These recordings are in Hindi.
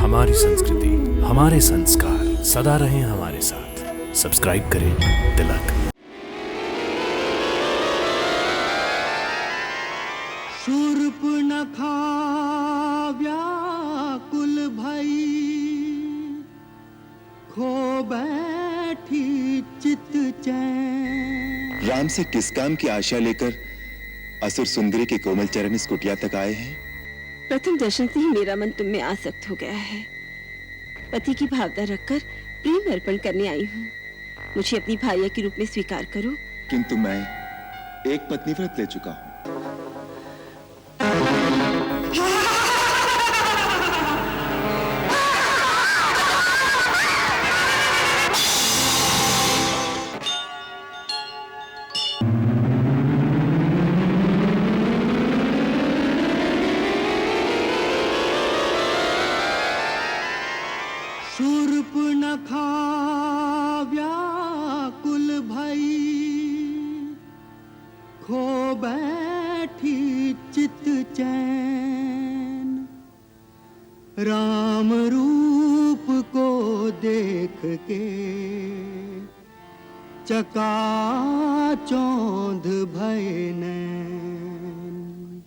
हमारी संस्कृति, हमारे संस्कार सदा रहें हमारे साथ। सब्सक्राइब करें तिलक। शूर्पणखा व्याकुल भई, खो बैठी चित चैन। राम से किस काम की आशा लेकर असुर सुंदरी के कोमल चरण इस कुटिया तक आए हैं? प्रथम दर्शन से ही मेरा मन तुम में आसक्त हो गया है। पति की भावना रखकर प्रेम अर्पण करने आई हूँ। मुझे अपनी भार्या के रूप में स्वीकार करो। किंतु मैं एक पत्नी व्रत ले चुका हूँ। शूर्पणखा व्याकुल भई, खो बैठी चित चैन। राम रूप को देख के चकाचौंध भय नैन।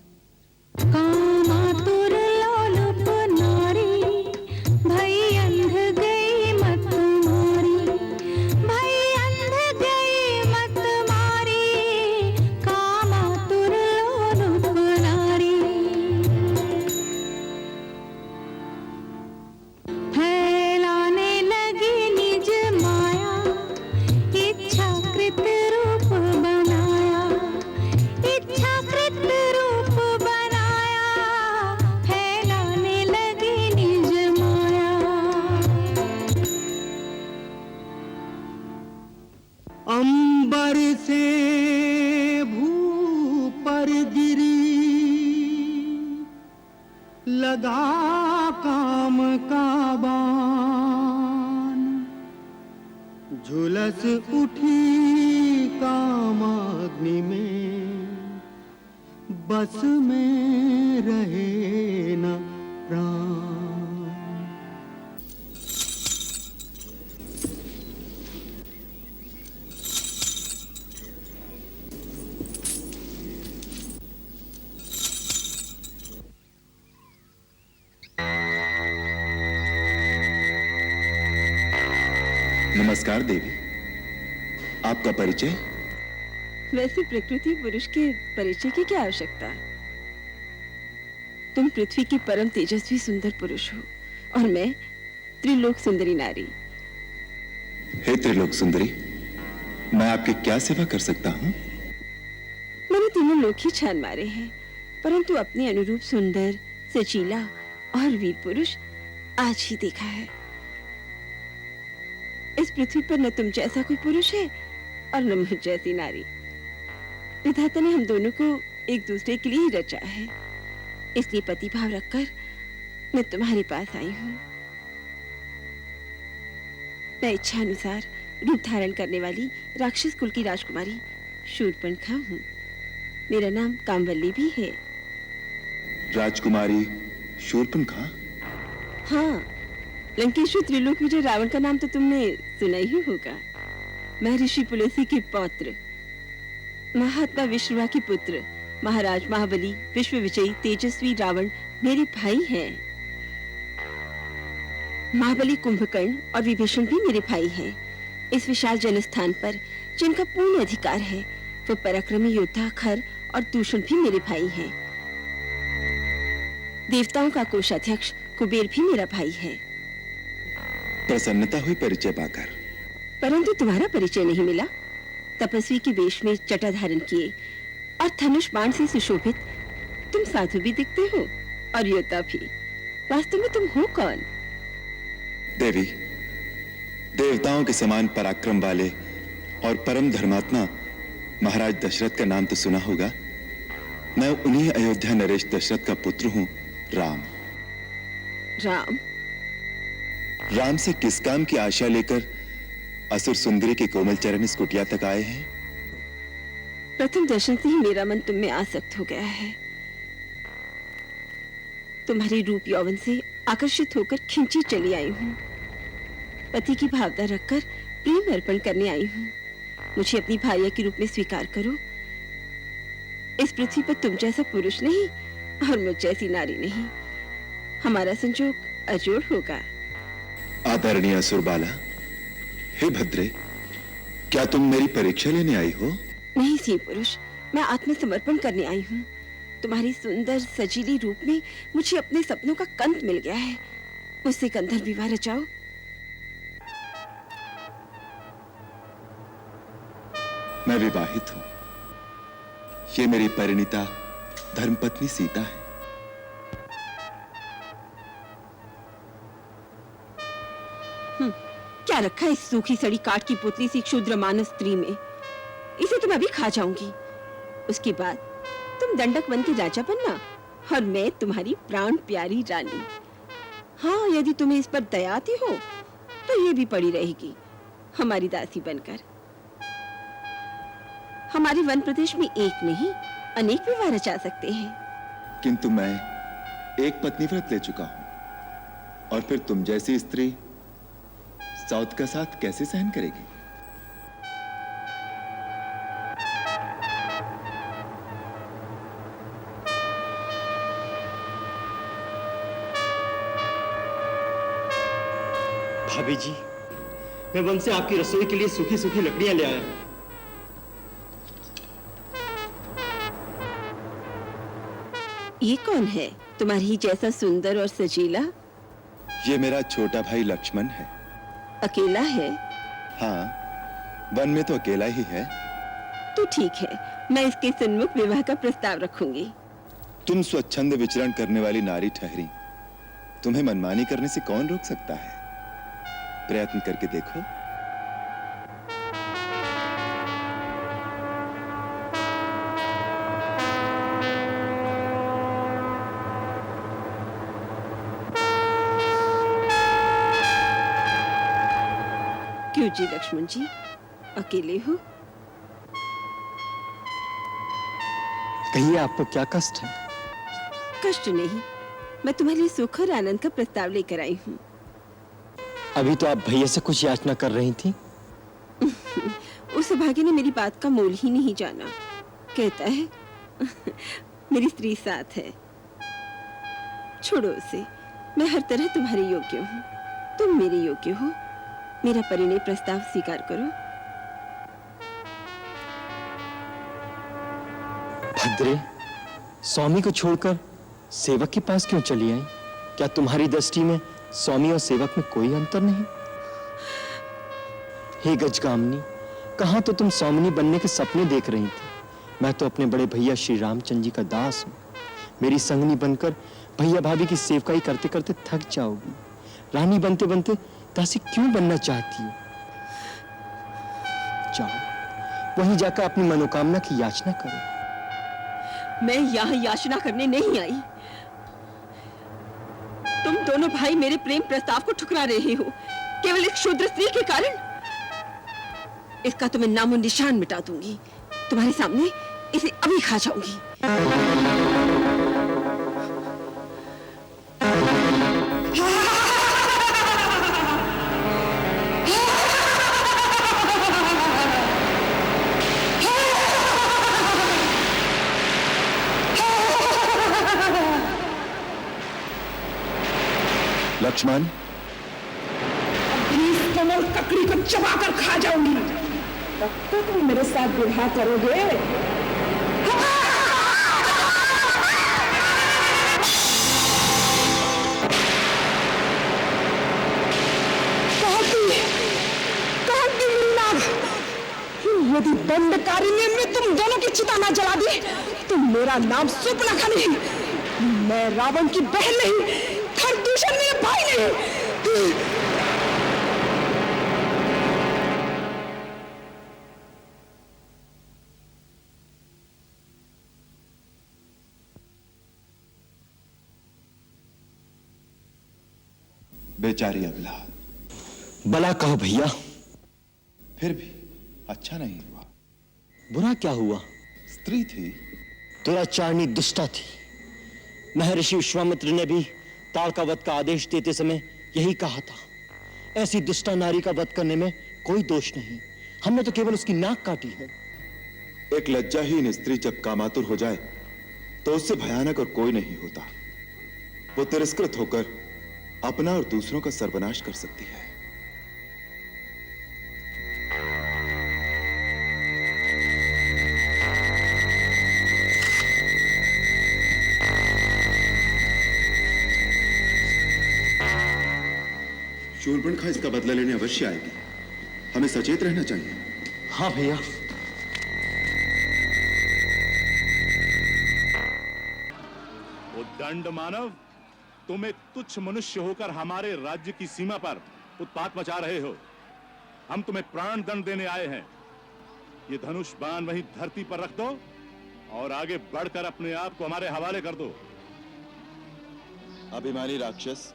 कामातुर लोलुप नारी, भई अंध गई मत मारी, भई अंध गई मत मारी। कामातुर लोलुप नारी, फैलाने लगी निज माया, इच्छाकृत रूप बनाया, इच्छाकृत रूप बनाया। फैलाने लगी निज माया। अंबर से भू पर गिरी, लगा काम का बाण। झुलस उठी कामाग्नि में, बस में रहे न प्राण। नमस्कार देवी, आपका परिचय? वैसे प्रकृति पुरुष के परिचय की क्या आवश्यकता? तुम पृथ्वी की परम तेजस्वी सुंदर पुरुष हो और मैं त्रिलोक सुंदरी नारी। हे त्रिलोक सुंदरी, मैं आपकी क्या सेवा कर सकता हूँ? मैंने तीनों लोक ही छान मारे हैं, परंतु अपने अनुरूप सुंदर, सचीला और वीर पुरुष आज ही देखा है। इस पृथ्वी पर न तुम जैसा कोई पुरुष है और न मुझ जैसी नारी। विधाता ने हम दोनों को एक दूसरे के लिए ही रचा है, इसलिए पति भाव रखकर मैं तुम्हारे पास आई हूँ। मैं इच्छा अनुसार रूप धारण करने वाली राक्षस कुल की राजकुमारी शूर्पणखा हूँ। मेरा नाम कामवल्ली भी है। राजकुमारी शूर्पणखा? हाँ, लंकेश्वर त्रिलोक विजय रावण का नाम तो तुमने सुना ही होगा। मैं ऋषि पुलस्त्य के पौत्र, महात्मा विश्रवा के पुत्र, महाराज महाबली, विश्व विजयी तेजस्वी रावण मेरे भाई हैं। महाबली कुंभकर्ण और विभीषण भी मेरे भाई हैं। इस विशाल जनस्थान पर जिनका पूर्ण अधिकार है, वो पराक्रमी योद्धा खर और दूषण भी मेरे भाई हैं। देवताओं का कोषाध्यक्ष कुबेर भी मेरा भाई है। प्रसन्नता हुई परिचय पाकर, परंतु तुम्हारा परिचय नहीं मिला। तपस्वी के वेश में जटा धारण किए और धनुष बाण से सुशोभित तुम साधु भी दिखते हो और योद्धा भी। वास्तव में तुम हो कौन? देवी, देवताओं के समान पराक्रम वाले और परम धर्मात्मा महाराज दशरथ का नाम तो सुना होगा। मैं उन्हीं अयोध्या नरेश दशरथ का पुत्र हूँ, राम। राम? राम से किस काम की आशा लेकर असुर सुंदरी के कोमल चरण इस कुटिया तक आए हैं? प्रथम दर्शन से ही मेरा मन तुम में आसक्त हो गया है। तुम्हारे रूप यौवन से आकर्षित होकर खिंची चली आई हूँ। पति की भावना रखकर प्रेम अर्पण करने आई हूँ। मुझे अपनी भार्या के रूप में स्वीकार करो। इस पृथ्वी पर तुम जैसा पुरुष नहीं और मुझ जैसी नारी नहीं। हमारा संजोग अजोड़ होगा। आदरणीय असुरबाला, हे भद्रे, क्या तुम मेरी परीक्षा लेने आई हो? नहीं सी पुरुष, मैं आत्मसमर्पण करने आई हूँ। तुम्हारी सुंदर सजीली रूप में मुझे अपने सपनों का कंत मिल गया है। मुझसे गंधर्व विवाह रचाओ। मैं विवाहित हूं। ये मेरी परिणीता धर्मपत्नी सीता है। क्या रखा है इस सूखी सड़ी काठ की पुतली सी क्षुद्र मानस स्त्री में? इसे तो मैं अभी खा जाऊंगी। उसके बाद तुम दंडक बन के राजा बनना और मैं तुम्हारी प्राण प्यारी रानी। हाँ, यदि तुम्हें इस पर दया आती हो तो ये भी पड़ी रहेगी हमारी दासी बनकर। हमारे वन प्रदेश में एक नहीं अनेक विवाह रचा सकते हैं। किंतु मैं एक पत्नी व्रत ले चुका हूं, और फिर तुम जैसी स्त्री सौत का साथ कैसे सहन करेगी? भाभी जी, मैं वन से आपकी रसोई के लिए सूखी सूखी लकड़ियां ले आया हूं। ये कौन है तुम्हारी ही जैसा सुंदर और सजीला? ये मेरा छोटा भाई लक्ष्मण है। अकेला है? हाँ, वन में तो अकेला ही है। तो ठीक है, मैं इसके सन्मुख विवाह का प्रस्ताव रखूंगी। तुम स्वच्छंद विचरण करने वाली नारी ठहरी, तुम्हें मनमानी करने से कौन रोक सकता है? प्रयत्न करके देखो। क्यों जी लक्ष्मण जी, अकेले हो? कहिए, आपको क्या कष्ट है? कष्ट नहीं, मैं तुम्हारे लिए सुख और आनंद का प्रस्ताव लेकर आई हूँ। अभी तो आप भैया से कुछ याचना कर रही थी। उस भाग्य ने मेरी बात का मोल ही नहीं जाना। कहता है मेरी स्त्री साथ है। छोड़ो उसे, मैं हर तरह तुम्हारे योग्य हूँ, तुम मेरे योग्य हो। मेरा परिणय प्रस्ताव स्वीकार करो। भद्रे, स्वामी को छोड़कर सेवक के पास क्यों चली आई? क्या तुम्हारी दृष्टि में स्वामी और सेवक में कोई अंतर नहीं? हे गजगामिनी, कहां तो तुम स्वामिनी बनने के सपने देख रही थी। मैं तो अपने बड़े भैया श्री रामचंद्र जी का दास हूं। मेरी संगनी बनकर भैया भाभी की सेवकाई करते करते थक जाओगी। रानी बनते बनते दासी क्यों बनना चाहती हो? जाओ, वहीं जाकर अपनी मनोकामना की याचना करो। मैं यहाँ याचना करने नहीं आई। तुम दोनों भाई मेरे प्रेम प्रस्ताव को ठुकरा रहे हो केवल एक क्षुद्र स्त्री के कारण। इसका तो मैं नामो निशान मिटा दूंगी। तुम्हारे सामने इसे अभी खा जाऊंगी। लक्ष्मण, इस कमल ककड़ी को चबाकर खा जाऊंगी। तब तक तुम मेरे साथ विवाह करोगे? यदि दंडकारिणी में तुम दोनों की चिता न जला दी तो मेरा नाम सुपनखा नहीं, मैं रावण की बहन नहीं, खरदूषण मेरे भाई नहीं। बेचारी अबला। भला कहो भैया। फिर भी अच्छा नहीं हुआ। बुरा क्या हुआ? स्त्री थी। दुराचारणी दुष्टा थी। महर्षि विश्वामित्र ने भी ताड़का वध का आदेश देते समय यही कहा था। ऐसी दुष्टा नारी का वध करने में कोई दोष नहीं, हमने तो केवल उसकी नाक काटी है। एक लज्जाहीन स्त्री जब कामातुर हो जाए तो उससे भयानक और कोई नहीं होता। वो तिरस्कृत होकर अपना और दूसरों का सर्वनाश कर सकती है। शूर्पणखा इसका बदला लेने अवश्य आएगी, हमें सचेत रहना चाहिए। हाँ भैया। उद्दंड मानव, तुम एक तुच्छ मनुष्य होकर हमारे राज्य की सीमा पर उत्पात मचा रहे हो। हम तुम्हें प्राण दंड देने आए हैं। ये धनुष बाण वहीं धरती पर रख दो और आगे बढ़कर अपने आप को हमारे हवाले कर दो। अभिमानी राक्षस,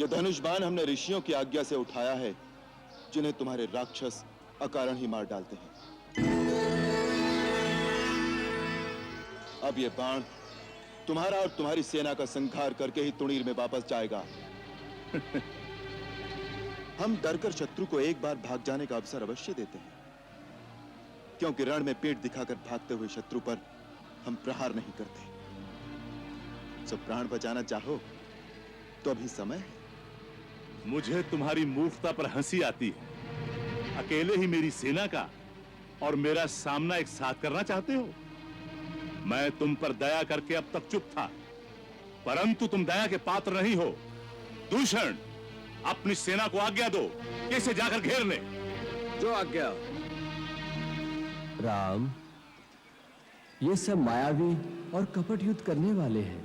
यह धनुष बाण हमने ऋषियों की आज्ञा से उठाया है, जिन्हें तुम्हारे राक्षस अकारण ही मार डालते हैं। अब यह बाण तुम्हारा और तुम्हारी सेना का संहार करके ही तुणीर में वापस जाएगा। हम डरकर शत्रु को एक बार भाग जाने का अवसर अवश्य देते हैं, क्योंकि रण में पीठ दिखाकर भागते हुए शत्रु पर हम प्रहार नहीं करते। जब प्राण बचाना चाहो तो अभी समय है। मुझे तुम्हारी मूर्खता पर हंसी आती है। अकेले ही मेरी सेना का और मेरा सामना एक साथ करना चाहते हो? मैं तुम पर दया करके अब तक चुप था, परंतु तुम दया के पात्र नहीं हो। दूषण, अपनी सेना को आज्ञा दो कि इसे जाकर घेर ले। जो आज्ञा। राम, ये सब मायावी और कपट युद्ध करने वाले हैं।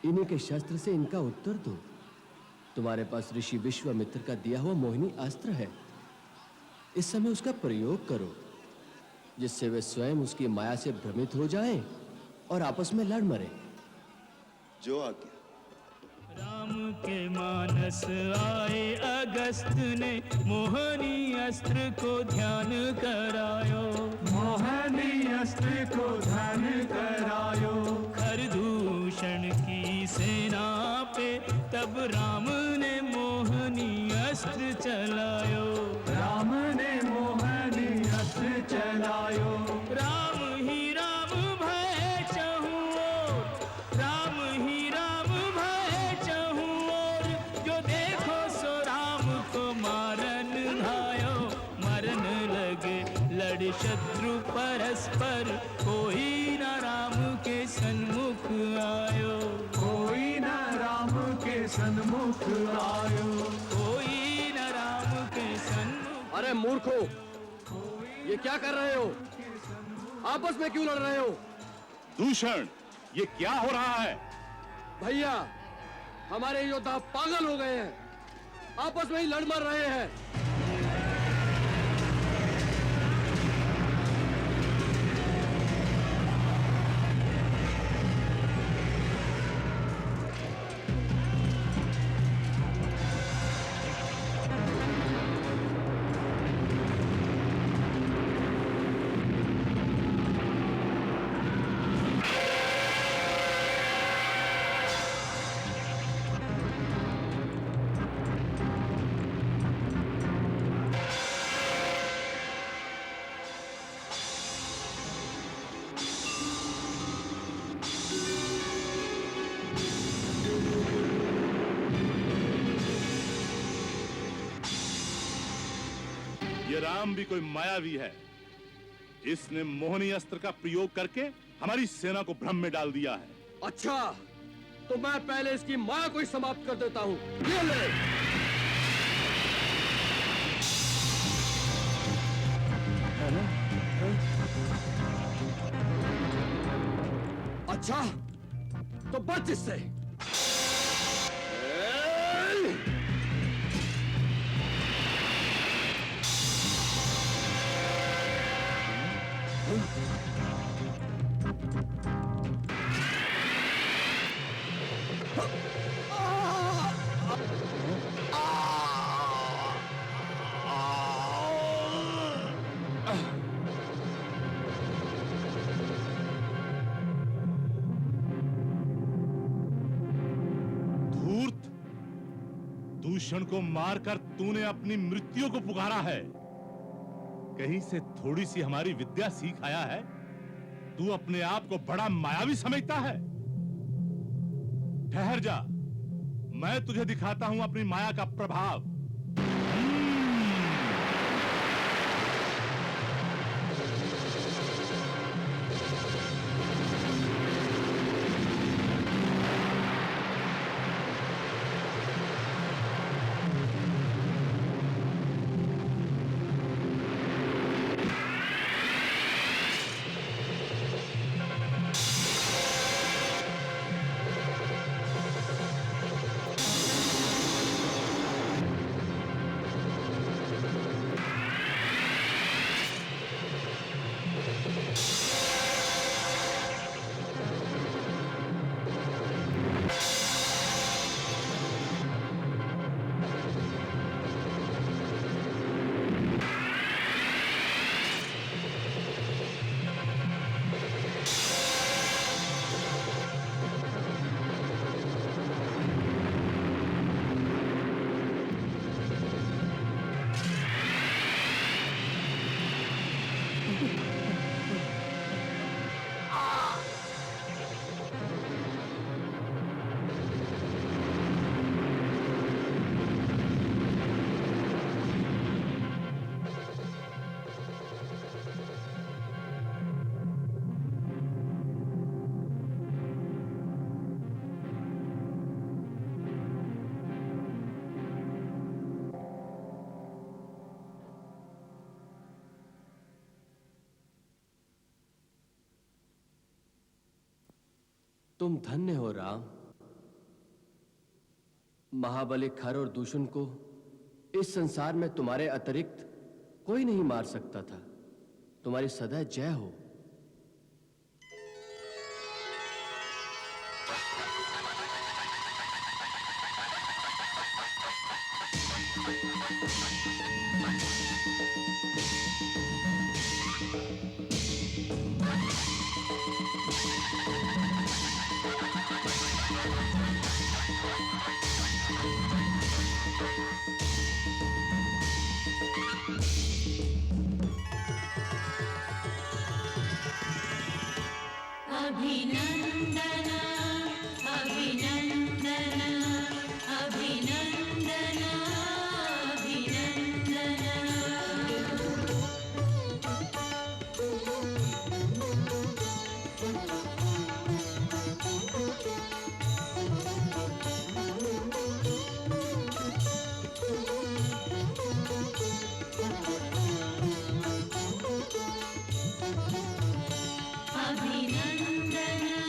इन्हीं के शस्त्र से इनका उत्तर दो। तुम्हारे पास ऋषि विश्वामित्र का दिया हुआ मोहिनी अस्त्र है, इस समय उसका प्रयोग करो, जिससे वे स्वयं उसकी माया से भ्रमित हो जाएं और आपस में लड़ मरे। जो आज्ञा। राम के मानस आए अगस्त ने मोहनी अस्त्र को ध्यान करायो। मोहनी अस्त्र को ध्यान करायो। खरदूषण की सेना पे तब राम ने मोहनी अस्त्र चलायो। राम ने मोहनी अस्त्र चलायो। राम ही राम भय चहु ओर, राम ही राम भय चहु ओर। जो देखो सो राम को मारन धायो। मरन लगे लड़ शत्रु परस्पर, कोई न राम के सन्मुख आयो। कोई न राम के सन्मुख आयो। कोई न राम के सन्मुख। अरे मूर्खों, ये क्या कर रहे हो? आपस में क्यों लड़ रहे हो? दूषण, ये क्या हो रहा है? भैया, हमारे योद्धा पागल हो गए हैं, आपस में ही लड़ मर रहे हैं। ये राम भी कोई मायावी है। इसने मोहनी अस्त्र का प्रयोग करके हमारी सेना को भ्रम में डाल दिया है। अच्छा, तो मैं पहले इसकी माया को ही समाप्त कर देता हूं। ये ले। अच्छा, तो बच इससे। दूषण को मारकर तूने अपनी मृत्यु को पुकारा है। कहीं से थोड़ी सी हमारी विद्या सीख आया है? तू अपने आप को बड़ा मायावी समझता है। ठहर जा, मैं तुझे दिखाता हूं अपनी माया का प्रभाव। तुम धन्य हो राम। महाबली खर और दूषण को इस संसार में तुम्हारे अतिरिक्त कोई नहीं मार सकता था। तुम्हारी सदा जय हो। अभिनंदन अभिनंदन अभिनंदन अभिनंदन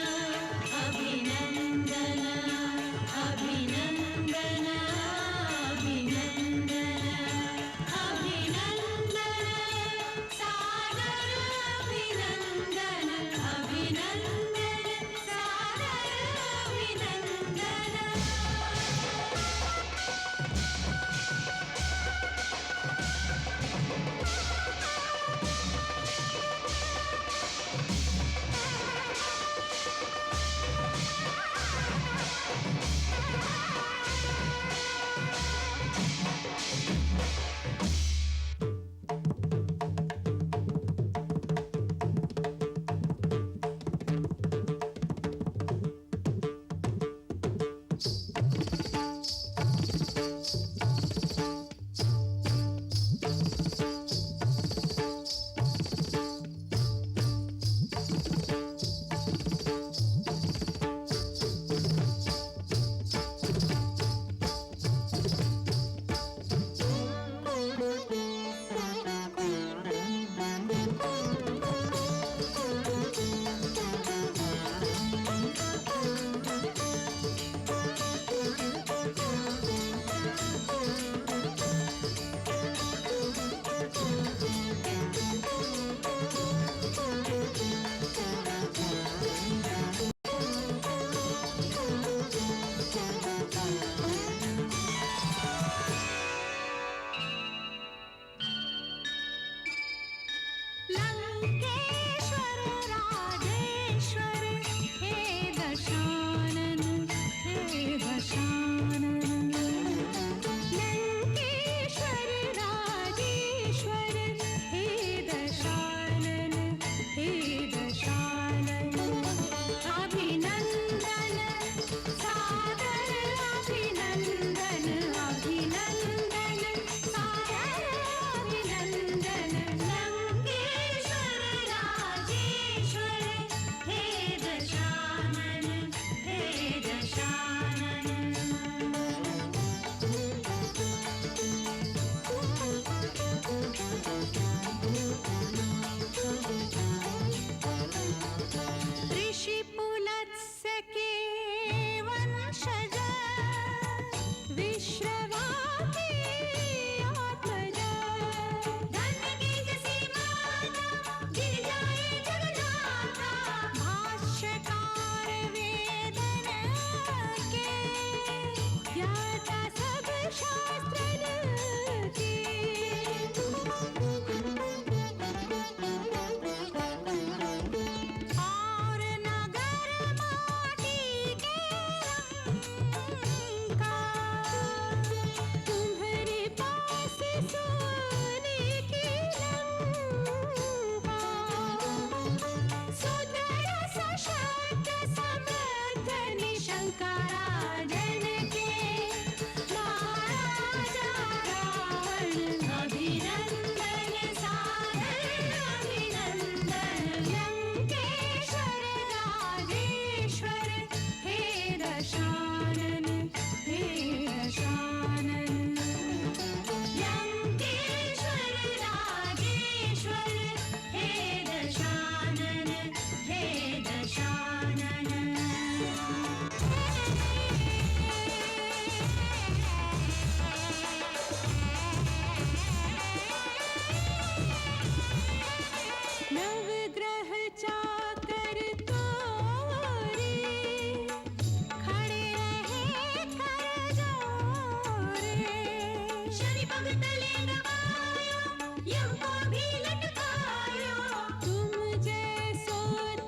नाग तले दबायो, यम को भी लटकायो। तुम जैसो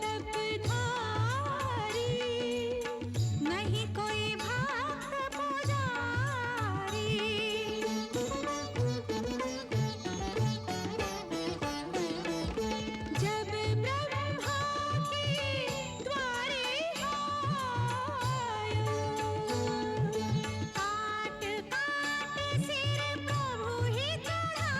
तपधारी, नहीं कोई भक्त पुजारी। जब ब्रह्मा के द्वारे आयो, काट काट सिर प्रभु ही चढ़ायो।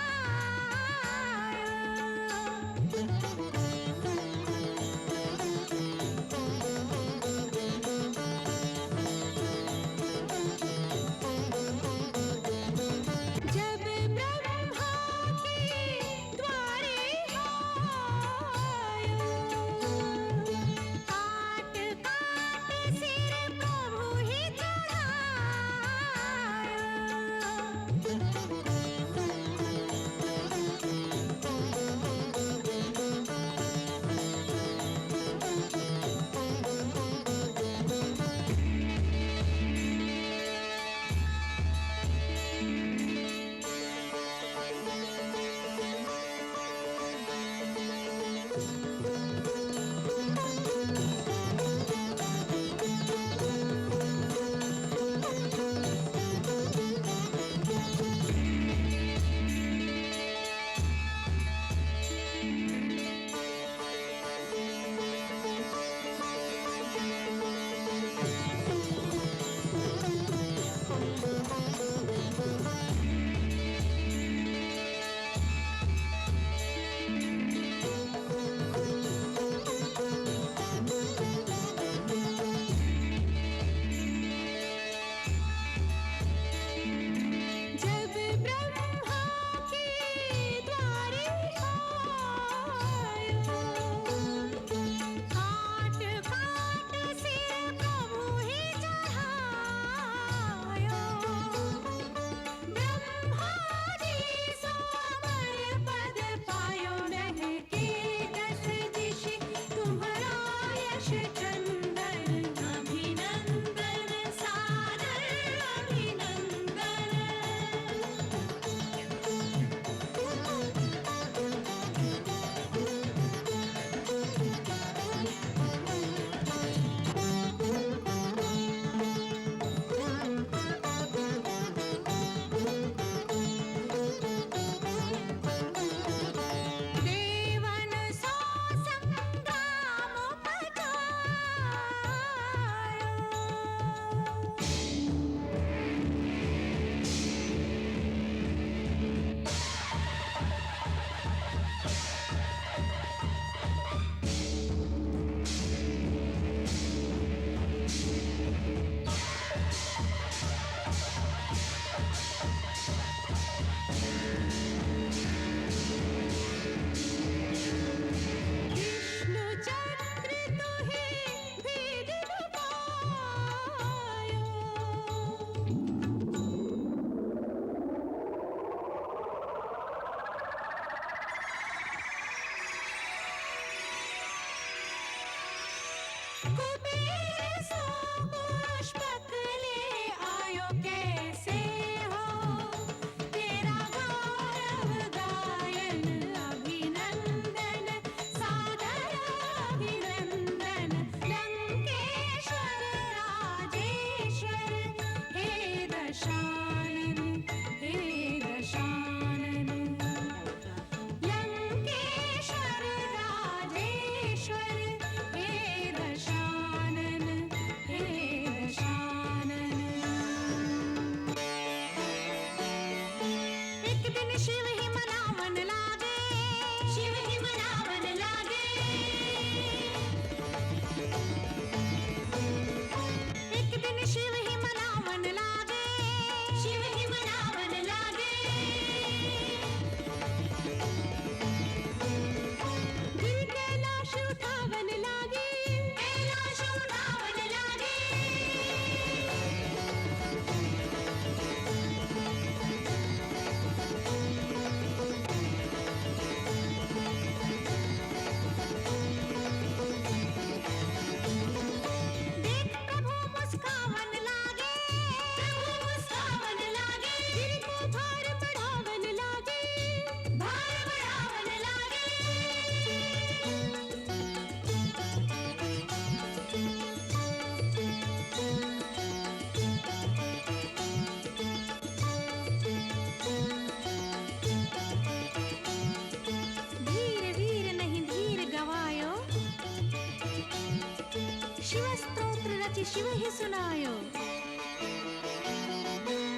कि शिव ही सुनायो।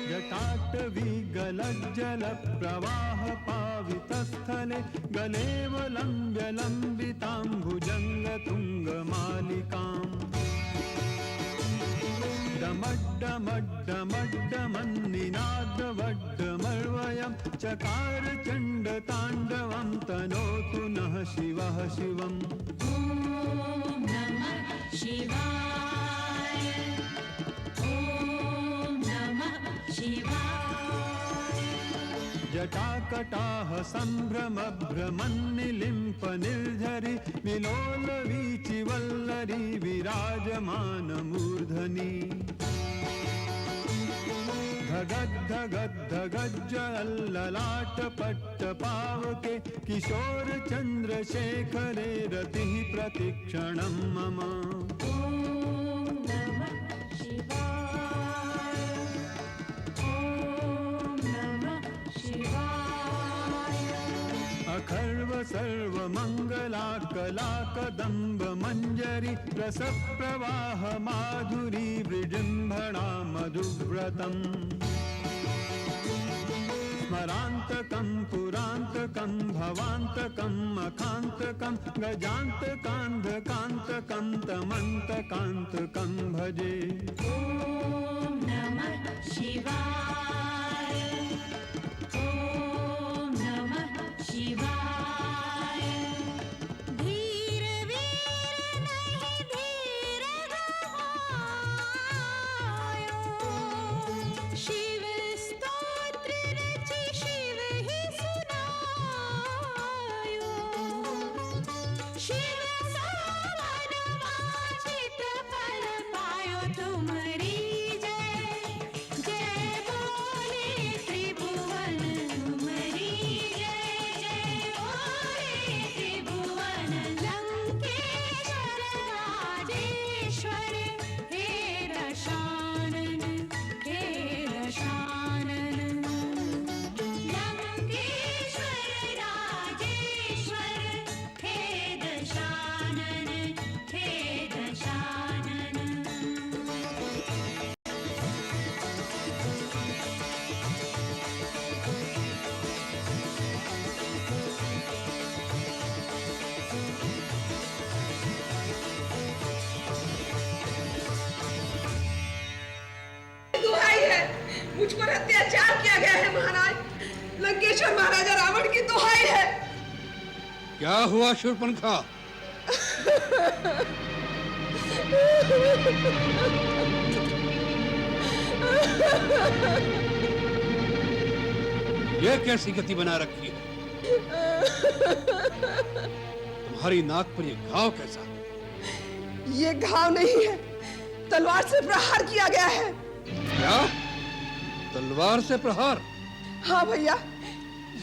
जटाटवी गलज्जल प्रवाह पावितस्थले गलेव लम्ब्य लम्बितां भुजङ्ग तुङ्गमालिकाम् डमड्डमड्डमड्डमन्निनादवड्डमर्वयं चकार चण्डताण्डवं तनोतु नः शिवः शिवम्। ॐ नमः शिवाय। ॐ नमः शिवाय। जटाकटाह सम्भ्रम भ्रमन्निलिम्प निर्झरि विलोलवीचि वल्लरी विराजमान मूर्धनि धगद्धगद्धगज्जललाट पट्टपावके किशोर चन्द्रशेखरे रतिः प्रतिक्षणं मम। ॐ नमः शिवाय। ॐ नमः शिवाय। अखर्व सर्वमङ्गला कलाकदम्ब मञ्जरी रसप्रवाह माधुरी विजृम्भणा मधुव्रतम् स्मरान्तकं पुरान्तकं भवान्तकं मखान्तकं गजान्तकान्धकान्तकं तमन्तकान्तकं भजे। ॐ नमः शिवाय। ॐ नमः शिवाय। धीर वीर नहीं धीर गवायो। शिव स्तोत्र रचि शिव ही सुनायो। शिव सावन वांछित फल पायो तुम्हारी जय। जय बोले त्रिभुवन तुम्हारी जय। जय बोले त्रिभुवन लंकेश्वर राजेश्वर हे दशानन हे दशानन। लंकेश्वर राजेश्वर हे दशानन हे दशानन। दुहाई है, मुझ पर अत्याचार किया गया है महाराज। लंकेश्वर महाराजा रावण की दुहाई है। क्या हुआ शूर्पणखा? ये कैसी गति बना रखी है? तुम्हारी नाक पर ये घाव कैसा? ये घाव नहीं है, तलवार से प्रहार किया गया है। क्या? तलवार से प्रहार? हाँ भैया,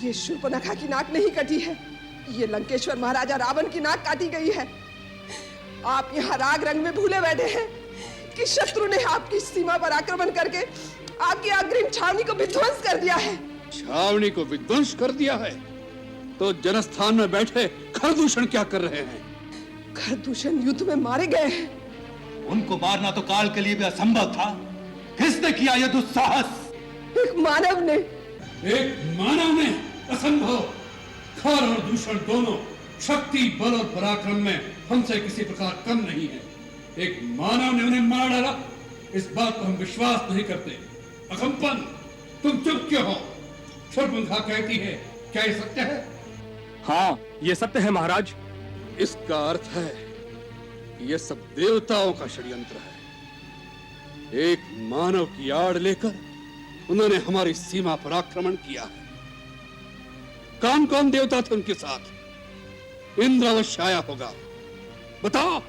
ये शूर्पणखा की नाक नहीं कटी है, ये लंकेश्वर महाराजा रावण की नाक काटी गई है। आप यहाँ राग रंग में भूले बैठे हैं कि शत्रु ने आपकी सीमा पर आक्रमण करके आपकी अग्रिम छावनी को विध्वंस कर दिया है। छावनी को विध्वंस कर दिया है? तो जनस्थान में बैठे खरदूषण क्या कर रहे हैं? खरदूषण युद्ध में मारे गए हैं। उनको मारना तो काल के लिए भी असंभव था। किसने किया यह दुस्साहस? एक मानव ने। एक मानव ने? असंभव। खर और दूषण दोनों शक्ति, बल और पराक्रम में हमसे किसी प्रकार कम नहीं है। एक मानव ने उन्हें मार डाला, इस बात पर हम विश्वास नहीं करते। अकंपन, तुम चुप क्यों हो? शूर्पणखा कहती है, क्या ये सत्य है? हाँ, ये सत्य है महाराज। इसका अर्थ है कि ये सब देवताओं का षड्यंत्र है। एक मानव की आड़ लेकर उन्होंने हमारी सीमा पर आक्रमण किया है। कौन कौन देवता थे उनके साथ? इंद्र अवश्य आया होगा। बताओ,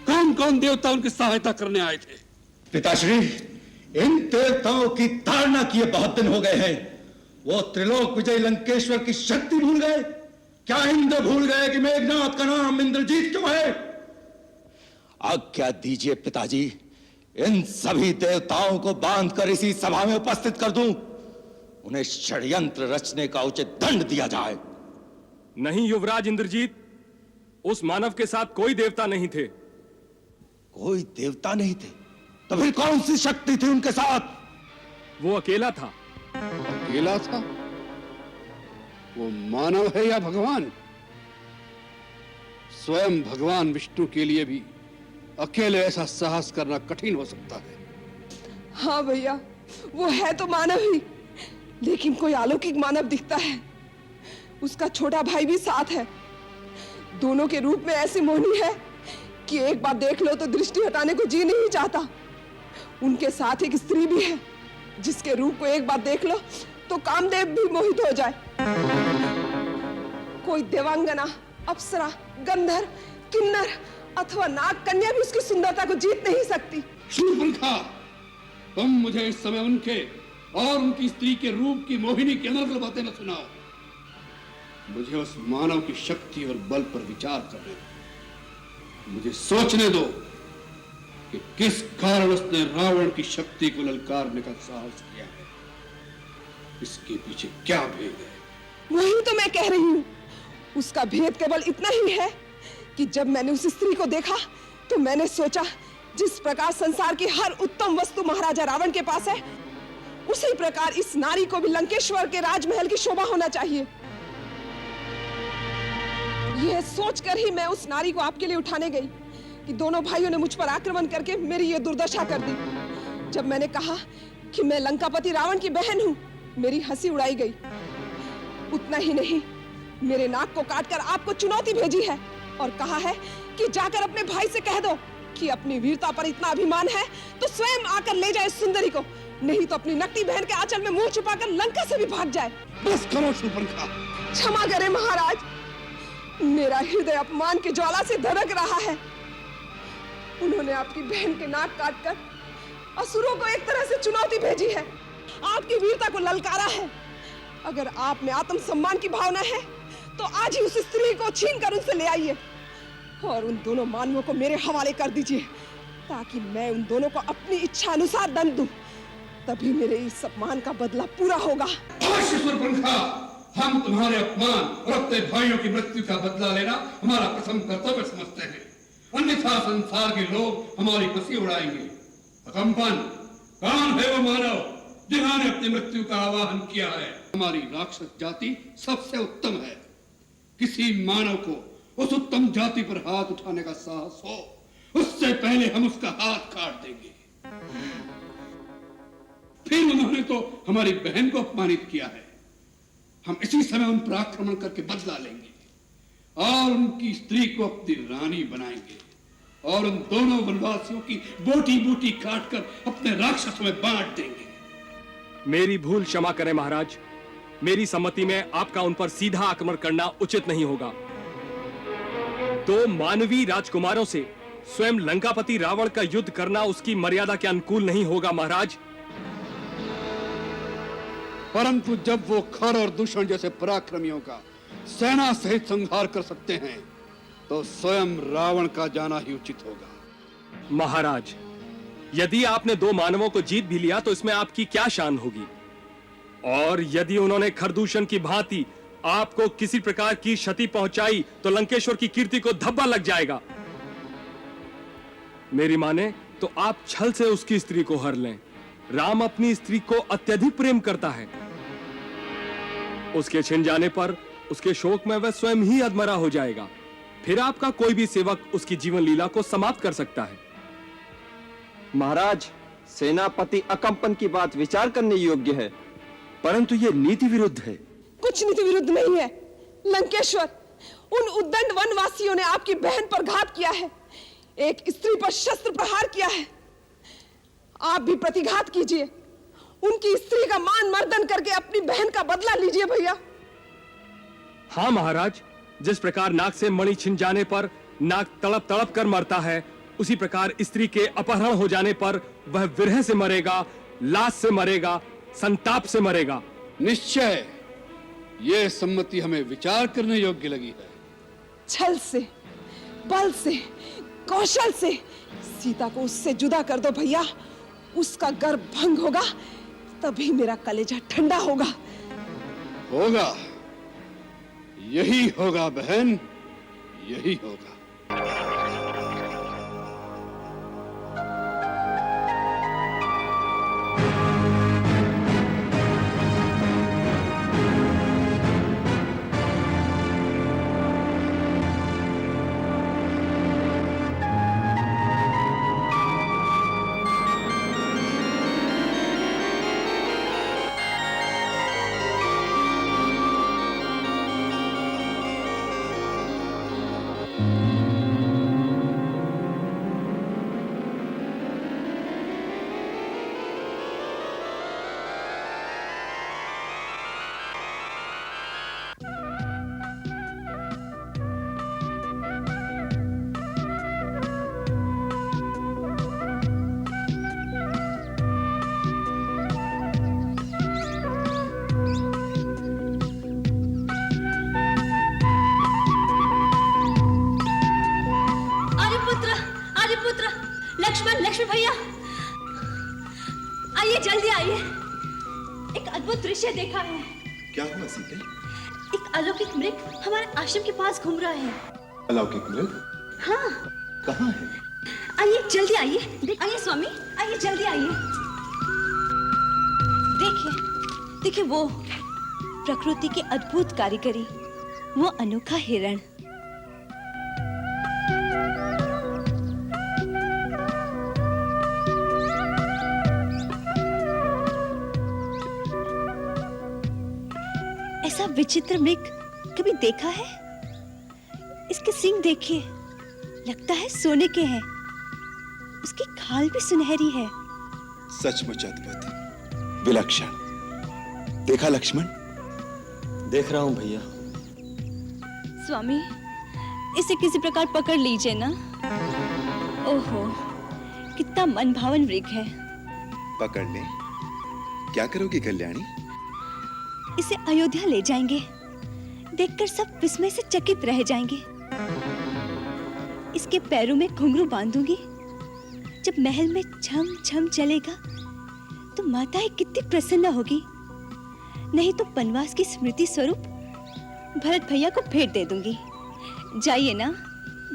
कौन कौन देवता उनकी सहायता करने आए थे? पिताश्री, इन देवताओं की ताड़ना किए बहुत दिन हो गए हैं। वो त्रिलोक विजय लंकेश्वर की शक्ति भूल गए? क्या इंद्र भूल गए कि मेघनाथ का नाम इंद्रजीत क्यों है? आज्ञा दीजिए पिताजी, इन सभी देवताओं को बांधकर इसी सभा में उपस्थित कर दूं। उन्हें षड्यंत्र रचने का उचित दंड दिया जाए। नहीं युवराज इंद्रजीत, उस मानव के साथ कोई देवता नहीं थे। कोई देवता नहीं थे तो फिर कौन सी शक्ति थी उनके साथ? वो अकेला था। अकेला था? वो मानव है या भगवान? स्वयं भगवान विष्णु के लिए भी अकेले ऐसा साहस करना कठिन हो सकता है। हाँ भैया, वो है तो मानव ही, लेकिन कोई अलौकिक मानव दिखता है। उसका छोटा भाई भी साथ है। दोनों के रूप में ऐसी मोहनी है कि एक बार देख लो तो दृष्टि हटाने को जी नहीं चाहता। उनके साथ एक स्त्री भी है जिसके रूप को एक बार देख लो तो कामदेव भी मोहित हो जाए। कोई देवांगना, अप्सरा, गंधर्व, किन्नर अथवा नाग कन्या भी उसकी सुंदरता को जीत नहीं सकती। शूर्पणखा, तुम मुझे इस समय उनके और उनकी स्त्री के रूप की मोहिनी की अनर्गल बातें न सुनाओ। मुझे उस मानव की शक्ति और बल पर विचार करने दो। मुझे सोचने दो कि किस कारण उसने रावण की शक्ति को ललकारने का साहस किया है। इसके पीछे क्या भेद है? वही तो मैं कह रही हूँ। उसका भेद केवल इतना ही है कि जब मैंने उस स्त्री को देखा तो मैंने सोचा जिस प्रकार संसार की हर उत्तम वस्तु महाराजा रावण के पास है, उसी प्रकार इस नारी को भी लंकेश्वर के राजमहल की शोभा होना चाहिए। यह सोचकर ही मैं उस नारी को आपके लिए उठाने गई कि दोनों भाइयों ने मुझ पर आक्रमण करके मेरी ये दुर्दशा कर दी। जब मैंने कहा कि मैं लंकापति रावण की बहन हूँ, मेरी हंसी उड़ाई गई। उतना ही नहीं, मेरे नाक को काटकर आपको चुनौती भेजी है और कहा है कि जाकर अपने भाई से कह दो कि अपनी वीरता पर इतना अभिमान है तो स्वयं आकर ले जाए सुंदरी को, नहीं तो अपनी नकटी बहन के आंचल में मुंह छुपाकर लंका से भी भाग जाए। बस करो शूर्पणखा। क्षमा करें महाराज, मेरा हृदय अपमान की ज्वाला से धड़क रहा है। उन्होंने आपकी बहन के नाक काटकर असुरों को एक तरह से चुनौती भेजी है, आपकी वीरता को ललकारा है। अगर आप में आत्मसम्मान की भावना है तो आज ही उस स्त्री को छीनकर उनसे ले आइए और उन दोनों मानवों को मेरे हवाले कर दीजिए ताकि मैं उन दोनों को अपनी इच्छा अनुसार दंड दूं। तभी मेरे इस अपमान का बदला पूरा होगा। शूर्पणखा, हम तुम्हारे अपमान और अपने भाइयों की मृत्यु का बदला लेना हमारा प्रथम कर्तव्य समझते हैं, अन्यथा संसार के लोग हमारी हंसी उड़ाएंगे। अकंपन, कौन है वो मानव जिन्होंने अपनी मृत्यु का आवाहन किया है? हमारी राक्षस जाति सबसे उत्तम है। किसी मानव को उस उत्तम जाति पर हाथ उठाने का साहस हो, उससे पहले हम उसका हाथ काट देंगे। फिर उन्होंने तो हमारी बहन को अपमानित किया है, हम इसी समय उन पर आक्रमण करके बदला लेंगे और उनकी स्त्री को अपनी रानी बनाएंगे और उन दोनों वनवासियों की बोटी बोटी काटकर अपने राक्षसों में बांट देंगे। मेरी भूल क्षमा करें महाराज, मेरी सम्मति में आपका उन पर सीधा आक्रमण करना उचित नहीं होगा। दो मानवी राजकुमारों से स्वयं लंकापति रावण का युद्ध करना उसकी मर्यादा के अनुकूल नहीं होगा महाराज। परंतु जब वो खर और दूषण जैसे पराक्रमियों का सेना सहित संहार कर सकते हैं तो स्वयं रावण का जाना ही उचित होगा। महाराज, यदि आपने दो मानवों को जीत भी लिया तो इसमें आपकी क्या शान होगी? और यदि उन्होंने खरदूषण की भांति आपको किसी प्रकार की क्षति पहुंचाई तो लंकेश्वर की कीर्ति को धब्बा लग जाएगा। मेरी माने तो आप छल से उसकी स्त्री को हर लें। राम अपनी स्त्री को अत्यधिक प्रेम करता है। उसके छिन जाने पर उसके शोक में वह स्वयं ही अधमरा हो जाएगा। फिर आपका कोई भी सेवक उसकी जीवन लीला को समाप्त कर सकता है। महाराज, सेनापति अकंपन की बात विचार करने योग्य है, परंतु यह नीति विरुद्ध है। कुछ नीति विरुद्ध नहीं है लंकेश्वर। उन उद्दंड वनवासियों ने आपकी बहन पर घात किया है, एक स्त्री पर शस्त्र प्रहार किया है। आप भी प्रतिघात कीजिए, उनकी स्त्री का मान मर्दन करके अपनी बहन का बदला लीजिए भैया। हाँ महाराज, जिस प्रकार नाक से मणि छिन जाने पर नाक तड़प तड़प कर मरता है, उसी प्रकार स्त्री के अपहरण हो जाने पर वह विरह से मरेगा, लाश से मरेगा, संताप से मरेगा। निश्चय यह सम्मति हमें विचार करने योग्य लगी है। छल से, बल से, कौशल से सीता को उससे जुदा कर दो भैया। उसका गर्भ भंग होगा, तभी मेरा कलेजा ठंडा होगा। होगा, यही होगा बहन, यही होगा। अद्भुत दृश्य देखा है। क्या हुआ सीते? एक अलौकिक मृग हमारे आश्रम के पास घूम रहा है। अलौकिक मृग? हाँ। कहाँ है? आइए जल्दी आइए, आइए स्वामी, आइए जल्दी आइए। देखिए, देखिए वो प्रकृति की अद्भुत कारीगरी, वो अनोखा हिरण। ऐसा विचित्र मृग कभी देखा है? इसके सींग देखिए, लगता है सोने के हैं। उसकी खाल भी सुनहरी है। सचमुच अद्भुत, विलक्षण। देखा लक्ष्मण? देख रहा हूँ भैया। स्वामी, इसे किसी प्रकार पकड़ लीजिए ना। ओहो, कितना मनभावन मृग है। पकड़ ले। क्या करोगी कल्याणी? इसे अयोध्या ले जाएंगे। देखकर सब विस्मय से चकित रह जाएंगे। इसके पैरों में घुंघरू बांधूंगी। जब महल में छम छम चलेगा तो माताएं कितनी प्रसन्न होगी। नहीं तो वनवास की स्मृति स्वरूप भरत भैया को भेंट दे दूंगी। जाइए ना,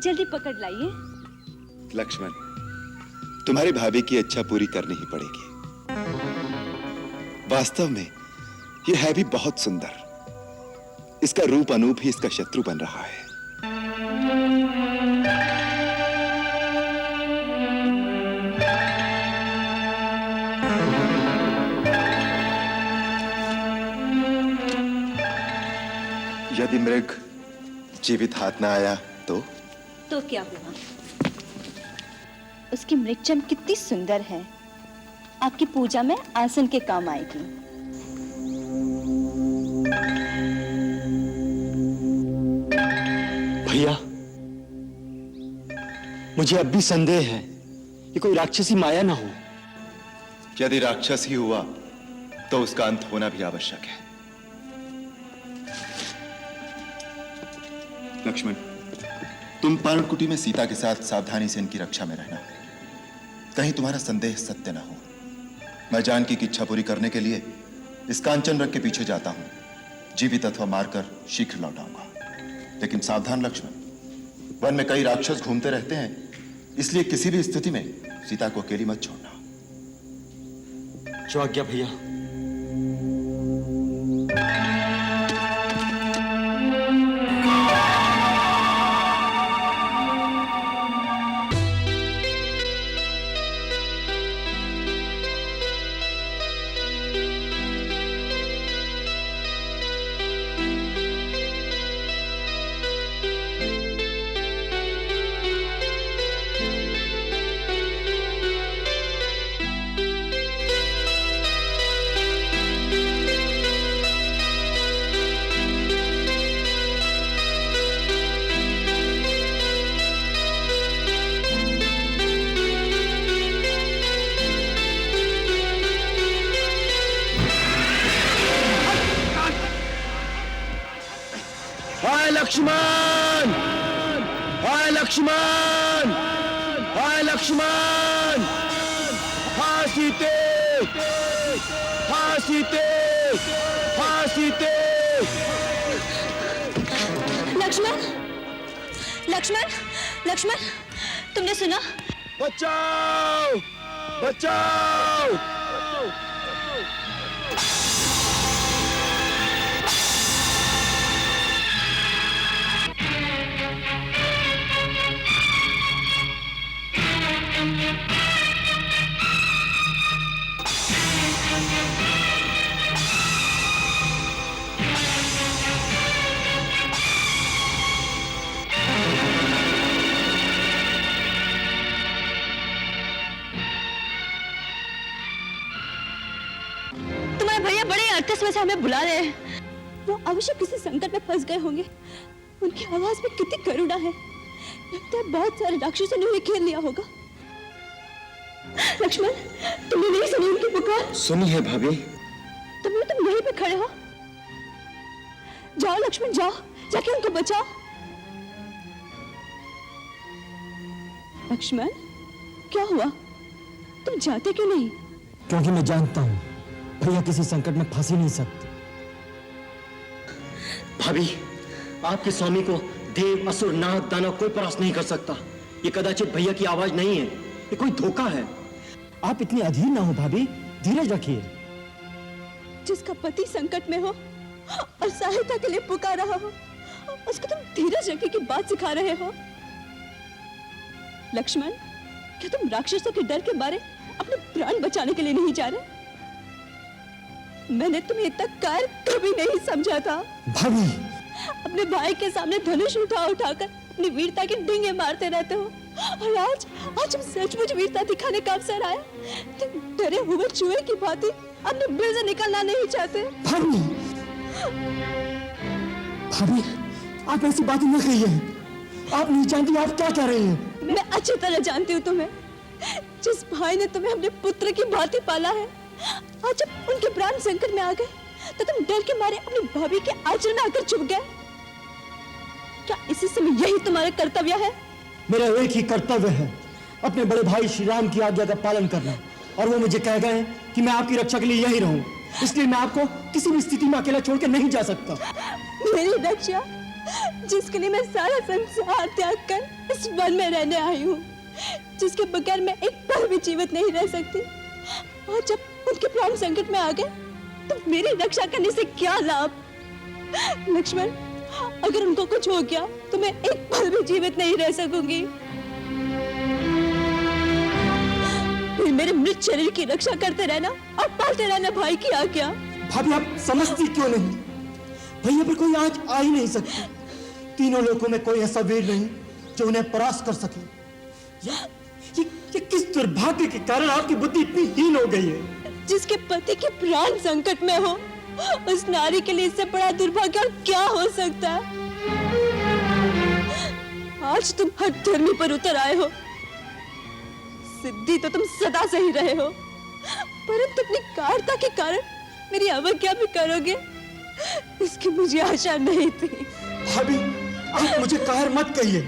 जल्दी पकड़ लाइए। लक्ष्मण, तुम्हारी भाभी की इच्छा पूरी करनी ही पड़ेगी। वास्तव में ये है भी बहुत सुंदर। इसका रूप अनूप ही इसका शत्रु बन रहा है। यदि मृग जीवित हाथ ना आया तो क्या हुआ? उसकी मृगचम कितनी सुंदर है। आपकी पूजा में आसन के काम आएगी। भैया, मुझे अब भी संदेह है ये कोई राक्षसी माया ना हो। यदि राक्षस ही हुआ तो उसका अंत होना भी आवश्यक है। लक्ष्मण, तुम पर्णकुटी में सीता के साथ सावधानी से इनकी रक्षा में रहना। कहीं तुम्हारा संदेह सत्य ना हो। मैं जानकी की इच्छा पूरी करने के लिए इस कांचन मृग के पीछे जाता हूं। जीवित अथवा मारकर शीघ्र लौट आऊंगा। लेकिन सावधान लक्ष्मण, वन में कई राक्षस घूमते रहते हैं, इसलिए किसी भी स्थिति में सीता को अकेली मत छोड़ना। जो आज्ञा भैया। हाय लक्ष्मण! हाय लक्ष्मण! हाय लक्ष्मण! हाँ सीते! हाँ सीते! हाँ सीते! लक्ष्मण, लक्ष्मण, लक्ष्मण, तुमने सुना? बचाओ! बचाओ! तुम्हारे भैया बड़े अर्थस से हमें बुला रहे हैं। वो अवश्य किसी संकट में फंस गए होंगे। उनकी आवाज में कितनी करुणा है। लगता है बहुत सारे राक्षसों ने उन्हें घेर लिया होगा। लक्ष्मण, तुमने नहीं सुनी उनकी पुकार? सुनी है भाभी। तुम यहीं पे खड़े हो। जाओ लक्ष्मण, जाओ, जाके उनको बचाओ। लक्ष्मण, क्या हुआ? तुम जाते क्यों नहीं? क्योंकि मैं जानता हूं भैया किसी संकट में फंस ही नहीं सकते। भाभी, आपके स्वामी को देव, असुर, नाग, दानव कोई परास्त नहीं कर सकता। ये कदाचित भैया की आवाज नहीं है, ये कोई धोखा है। आप इतनी अधीर ना हो भाभी, धीरज रखिए। जिसका पति संकट में हो और सहायता के लिए पुकार रहा हो, उसको तुम धीरज रखने की बात सिखा रहे हो। लक्ष्मण, क्या तुम राक्षसों के डर के मारे अपने प्राण बचाने के लिए नहीं जा रहे? मैंने तुम्हें इतना कायर कभी नहीं समझा था। भाभी, अपने भाई के सामने धनुष उठाकर अपनी वीरता के डींगे मारते रहते हो, और आज तुम सचमुच वीरता दिखाने का अवसर आया। तुम डरे हुए चूहे की भांति अपने बिल से निकलना नहीं चाहते। भाभी, भाभी, आप ऐसी बातें न कहिए। आप नहीं जानती आप क्या कह रही हैं। मैं अच्छी तरह जानती हूँ तुम्हें। जिस भाई ने तुम्हें अपने पुत्र की भांति पाला है, आज जब उनके प्राण संकट में आ गए तो तुम डर के मारे अपनी भाभी के आंचल में आकर छुप गए। क्या इसी समय यही तुम्हारा कर्तव्य है? मेरा एक ही कर्तव्य है, अपने बड़े भाई श्री राम की आज्ञा का पालन करना, और वो मुझे कह गए हैं कि मैं आपकी रक्षा के लिए यही रहूं। इसलिए मैं आपको किसी भी स्थिति में अकेला छोड़ के नहीं जा सकता। मेरी रक्षा, जिसके लिए मैं सारा संसार त्याग कर इस वन में रहने आई हूँ, जिसके बगैर मैं एक पल भी जीवित नहीं रह सकती, और जब उनके प्राण संकट में आ गए तो मेरी रक्षा करने से क्या लाभ? लक्ष्मण, अगर उनको कुछ हो गया तो मैं एक पल भी जीवित नहीं रह सकूंगी। फिर मेरे मृत शरीर की रक्षा करते रहना और पालते रहना भाई की आज्ञा। भाभी, आप समझती क्यों नहीं? भैया पर कोई आज आ ही नहीं सकता। तीनों लोगों में कोई ऐसा वीर नहीं जो उन्हें परास्त कर सके। ये किस दुर्भाग्य के कारण आपकी बुद्धि इतनी हीन हो गई है? जिसके पति के प्राण संकट में हो, उस नारी के लिए इससे बड़ा दुर्भाग्य और क्या हो सकता है? आज तुम हठ धर्मी पर उतर आए हो। सिद्धि तो तुम सदा से ही रहे हो, परंतु अपनी कायरता के कारण मेरी अवज्ञा भी करोगे, इसकी मुझे आशा नहीं थी। भाभी, आप मुझे कायर मत कहिए।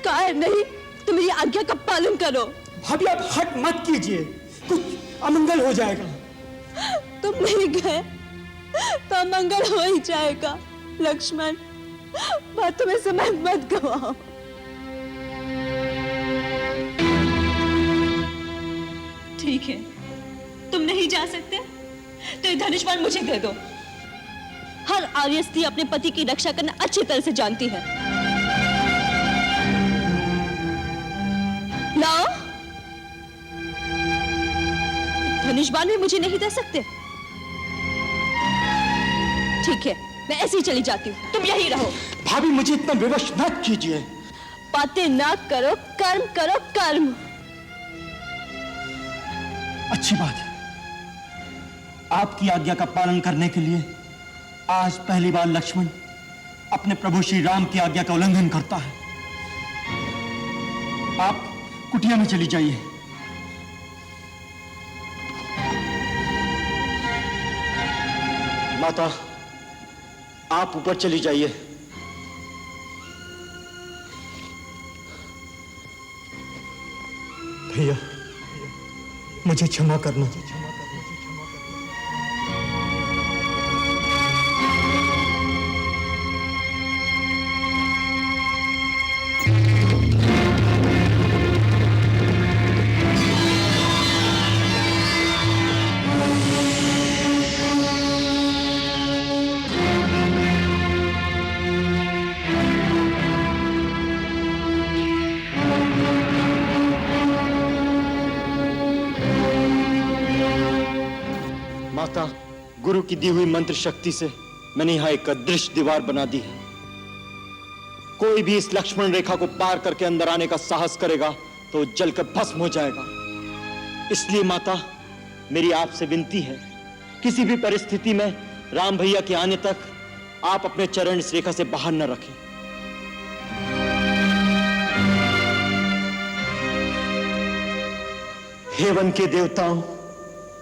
कायर नहीं तो मेरी आज्ञा का पालन करो। भाभी, आप हट मत कीजिए, कुछ अमंगल हो जाएगा। तुम नहीं गए तो अमंगल हो ही जाएगा। लक्ष्मण, बातों में समय मत गवाओ। ठीक है, तुम नहीं जा सकते तो ये धनुष बाण मुझे दे दो। हर आर्य स्त्री अपने पति की रक्षा करना अच्छी तरह से जानती है। लाओ। धनुष बाण भी मुझे नहीं दे सकते? ठीक है, मैं ऐसे ही चली जाती हूँ, तुम यही रहो। भाभी, मुझे इतना विवश मत कीजिए। बातें ना करो, कर्म करो, कर्म। अच्छी बात है। आपकी आज्ञा का पालन करने के लिए आज पहली बार लक्ष्मण अपने प्रभु श्री राम की आज्ञा का उल्लंघन करता है। आप कुटिया में चली जाइए। माता, आप ऊपर चली जाइए। भैया, मुझे क्षमा करना। माता, गुरु की दी हुई मंत्र शक्ति से मैंने यहाँ एक अदृश्य दीवार बना दी है। कोई भी इस लक्ष्मण रेखा को पार करके अंदर आने का साहस करेगा तो जलकर भस्म हो जाएगा। इसलिए माता, मेरी आपसे विनती है, किसी भी परिस्थिति में राम भैया के आने तक आप अपने चरण इस रेखा से बाहर न रखें। हे वन के देवताओं,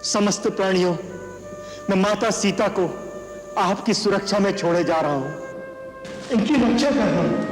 समस्त प्राणियों, मैं माता सीता को आपकी सुरक्षा में छोड़े जा रहा हूं। इनकी रक्षा कर रहा हूं।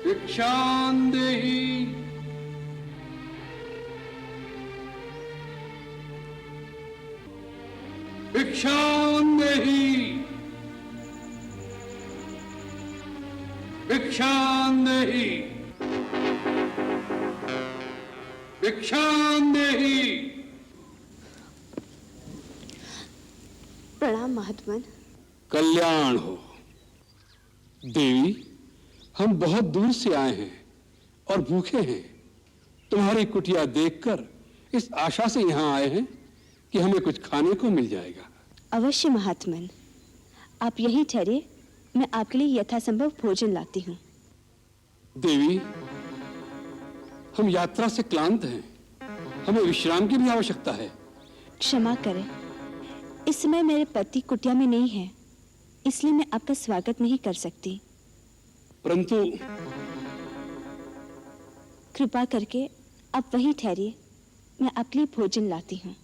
भिक्षान्देहि भिक्षान्देहि भिक्षान्देहि भिक्षान्देहि। प्रणाम महात्मन। कल्याण हो देवी, हम बहुत दूर से आए हैं और भूखे हैं। तुम्हारी कुटिया देखकर इस आशा से यहाँ आए हैं कि हमें कुछ खाने को मिल जाएगा। अवश्य महात्मन, आप यहीं ठहरिए, मैं आपके लिए यथासंभव भोजन लाती हूँ। देवी, हम यात्रा से क्लांत हैं, हमें विश्राम की भी आवश्यकता है। क्षमा करें, इस समय मेरे पति कुटिया में नहीं है, इसलिए मैं आपका स्वागत नहीं कर सकती। परंतु कृपा करके आप वहीं ठहरिए, मैं आपके लिए भोजन लाती हूँ।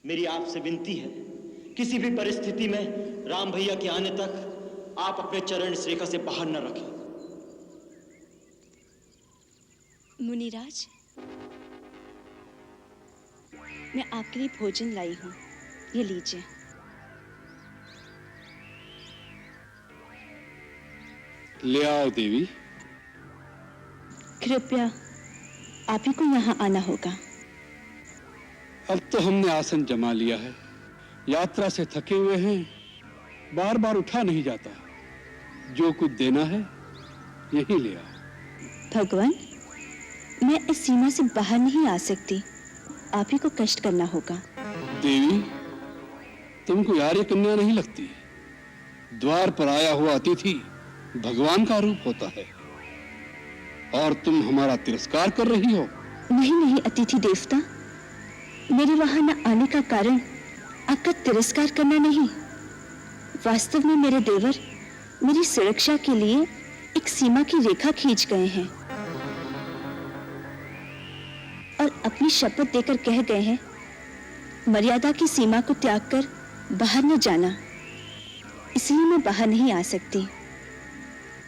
मेरी आपसे विनती है, किसी भी परिस्थिति में राम भैया के आने तक आप अपने चरण इस रेखा से बाहर न रखें। मुनिराज, मैं आपके लिए भोजन लाई हूँ, ये लीजिए। ले आओ देवी। कृपया आप ही को यहाँ आना होगा। अब तो हमने आसन जमा लिया है, यात्रा से थके हुए हैं, बार बार उठा नहीं जाता। जो कुछ देना है यही ले आओ। भगवान, मैं इस सीमा से बाहर नहीं आ सकती, आप ही को कष्ट करना होगा। देवी, तुमको आर्य कन्या नहीं लगती? द्वार पर आया हुआ अतिथि भगवान का रूप होता है, और तुम हमारा तिरस्कार कर रही हो। नहीं नहीं अतिथि देवता, मेरे वहां न आने का कारण आपका तिरस्कार करना नहीं। वास्तव में मेरे देवर मेरी सुरक्षा के लिए एक सीमा की रेखा खींच गए हैं और अपनी शपथ देकर कह गए हैं मर्यादा की सीमा को त्याग कर बाहर न जाना। इसलिए मैं बाहर नहीं आ सकती।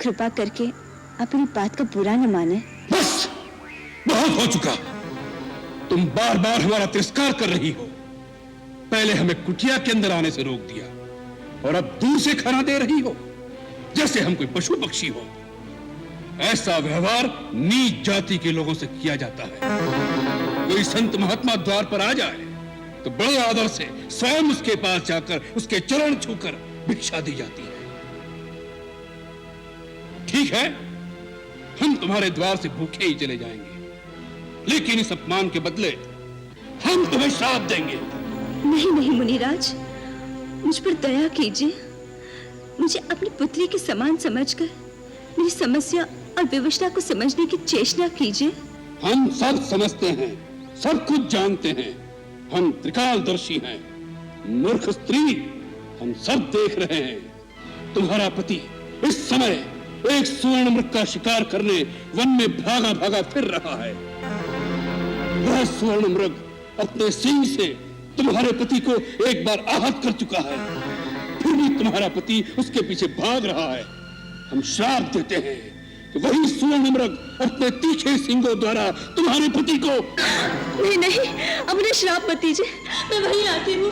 कृपा करके आप मेरी बात का बुरा न माने। बस, बहुत हो चुका। तुम बार बार हमारा तिरस्कार कर रही हो। पहले हमें कुटिया के अंदर आने से रोक दिया और अब दूर से खाना दे रही हो, जैसे हम कोई पशु पक्षी हो। ऐसा व्यवहार नीच जाति के लोगों से किया जाता है। कोई संत महात्मा द्वार पर आ जाए तो बड़े आदर से स्वयं उसके पास जाकर उसके चरण छूकर भिक्षा दी जाती है। ठीक है, हम तुम्हारे द्वार से भूखे ही चले जाएंगे, लेकिन इस अपमान के बदले हम तुम्हें श्राप देंगे। नहीं नहीं मुनिराज, मुझ पर दया कीजिए। मुझे अपनी पुत्री के समान समझकर मेरी समस्या और विवशता को समझने की चेष्टा कीजिए। हम सब समझते हैं, सब कुछ जानते हैं। हम त्रिकालदर्शी हैं। मूर्ख स्त्री, हम सब देख रहे हैं। तुम्हारा पति इस समय एक स्वर्ण मृग का शिकार करने वन में भागा भागा फिर रहा है। वह स्वर्ण मृग अपने सींग से तुम्हारे पति को एक बार आहत कर चुका है, फिर भी तुम्हारा पति उसके पीछे भाग रहा है। हम श्राप देते हैं कि वही स्वर्ण मृग अपने तीखे सींगों द्वारा तुम्हारे पति को। नहीं नहीं, अब मुझे श्राप मत दीजिए, मैं वहीं आती हूँ।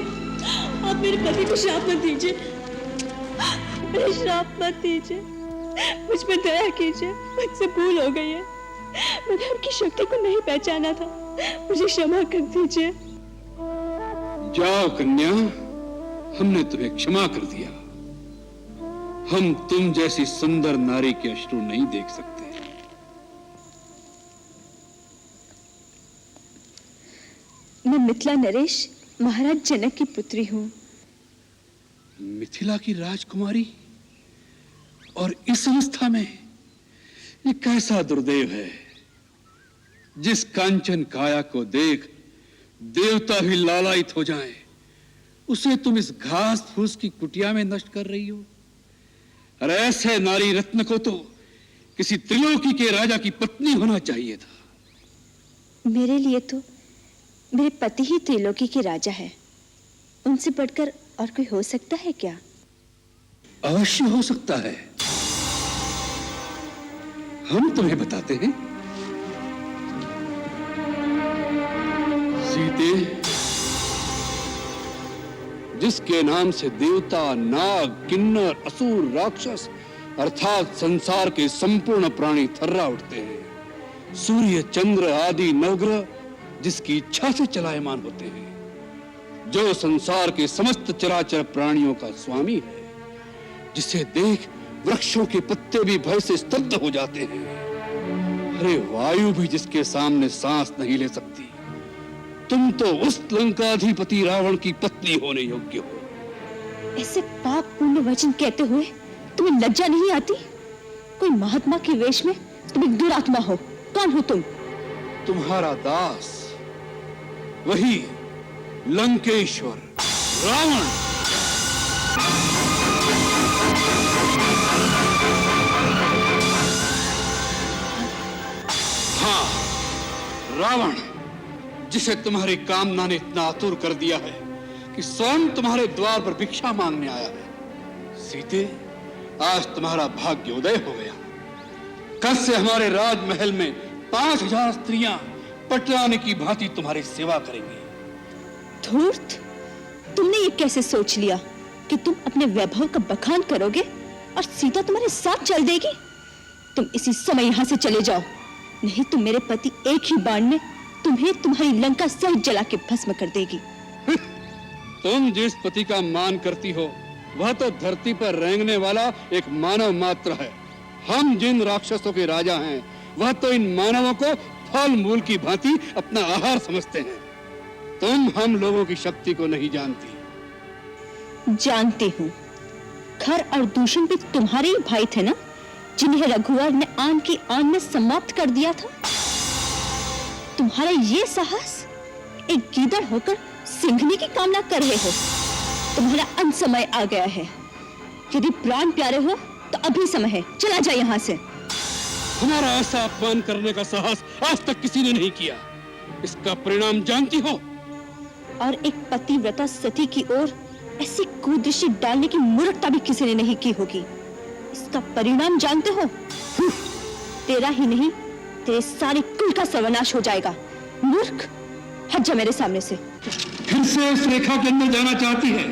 आप मेरे पति को श्राप मत दीजिए, मेरे श्राप मत दीजिए। मुझ पर दया कीजिए, मुझसे भूल हो गई है। मैंने उनकी शक्ति को नहीं पहचाना था, मुझे क्षमा कर दीजिए। जाओ कन्या, हमने तुम्हें क्षमा कर दिया। हम तुम जैसी सुंदर नारी के अश्रु नहीं देख सकते। मैं मिथिला नरेश महाराज जनक की पुत्री हूँ। मिथिला की राजकुमारी, और इस अवस्था में ये कैसा दुर्दैव है। जिस कांचन काया को देख देवता भी लालायित हो जाएं, उसे तुम इस घास फूस की कुटिया में नष्ट कर रही हो। अरे ऐसे नारी रत्न को तो किसी त्रिलोकी के राजा की पत्नी होना चाहिए था। मेरे लिए तो मेरे पति ही त्रिलोकी के राजा है। उनसे बढ़कर और कोई हो सकता है क्या? अवश्य हो सकता है। हम तुम्हें बताते हैं। सीते, जिसके नाम से देवता, नाग, किन्नर, असुर, राक्षस अर्थात संसार के संपूर्ण प्राणी थर्रा उठते हैं। सूर्य, चंद्र आदि नवग्रह जिसकी इच्छा से चलायमान होते हैं। जो संसार के समस्त चराचर प्राणियों का स्वामी है, जिसे देख वृक्षों के पत्ते भी भय से स्तब्ध हो जाते हैं। अरे वायु भी जिसके सामने सांस नहीं ले सकती। तुम तो उस लंकाधिपति रावण की पत्नी होने योग्य हो। ऐसे पाप पूर्ण वचन कहते हुए तुम्हें लज्जा नहीं आती? कोई महात्मा के वेश में तुम एक दुरात्मा हो। कौन हो तुम? तुम्हारा दास, वही लंकेश्वर रावण। हाँ, रावण, जिसे तुम्हारी कामना ने इतना आतुर कर दिया है कि स्वयं तुम्हारे द्वार पर भिक्षा मांगने आया है। सीते, आज तुम्हारा भाग्य उदय हो गया। कल से हमारे राजमहल में 5000 स्त्रियां पटरानी की भांति तुम्हारी सेवा करेंगी। धूर्त, तुमने ये कैसे सोच लिया कि तुम अपने वैभव का बखान करोगे और सीता तुम्हारे साथ चल देगी? तुम इसी समय यहाँ से चले जाओ, नहीं तो मेरे पति एक ही बाण में तुम्हें तुम्हारी लंका सहित जला के भस्म कर देगी। तुम जिस पति का मान करती हो वह तो धरती पर रेंगने वाला एक मानव मात्र है। हम जिन राक्षसों के राजा हैं वह तो इन मानवों को फल मूल की भांति अपना आहार समझते हैं। तुम हम लोगों की शक्ति को नहीं जानती। जानती हूँ। खर और दूषण भी तुम्हारे ही भाई थे ना, जिन्हें रघुवर ने आन की आन में समाप्त कर दिया था। तुम्हारा ये साहस, एक गीदड़ होकर सिंघनी की कामना कर रहे हो। तुम्हारा अंत समय आ गया है। यदि प्राण प्यारे हो तो अभी समय है, चला जाए यहाँ से। हमारा ऐसा अपमान करने का साहस आज तक किसी ने नहीं किया। इसका परिणाम जानती हो? और एक पतिव्रता सती की ओर ऐसी कुदृष्टि डालने की मूर्खता भी किसी ने नहीं की होगी। इसका परिणाम जानते हो? तेरा ही नहीं, तेरे सारे कुल का सर्वनाश हो जाएगा। मूर्ख, हट जा मेरे सामने से। फिर से इस रेखा के अंदर जाना चाहती है?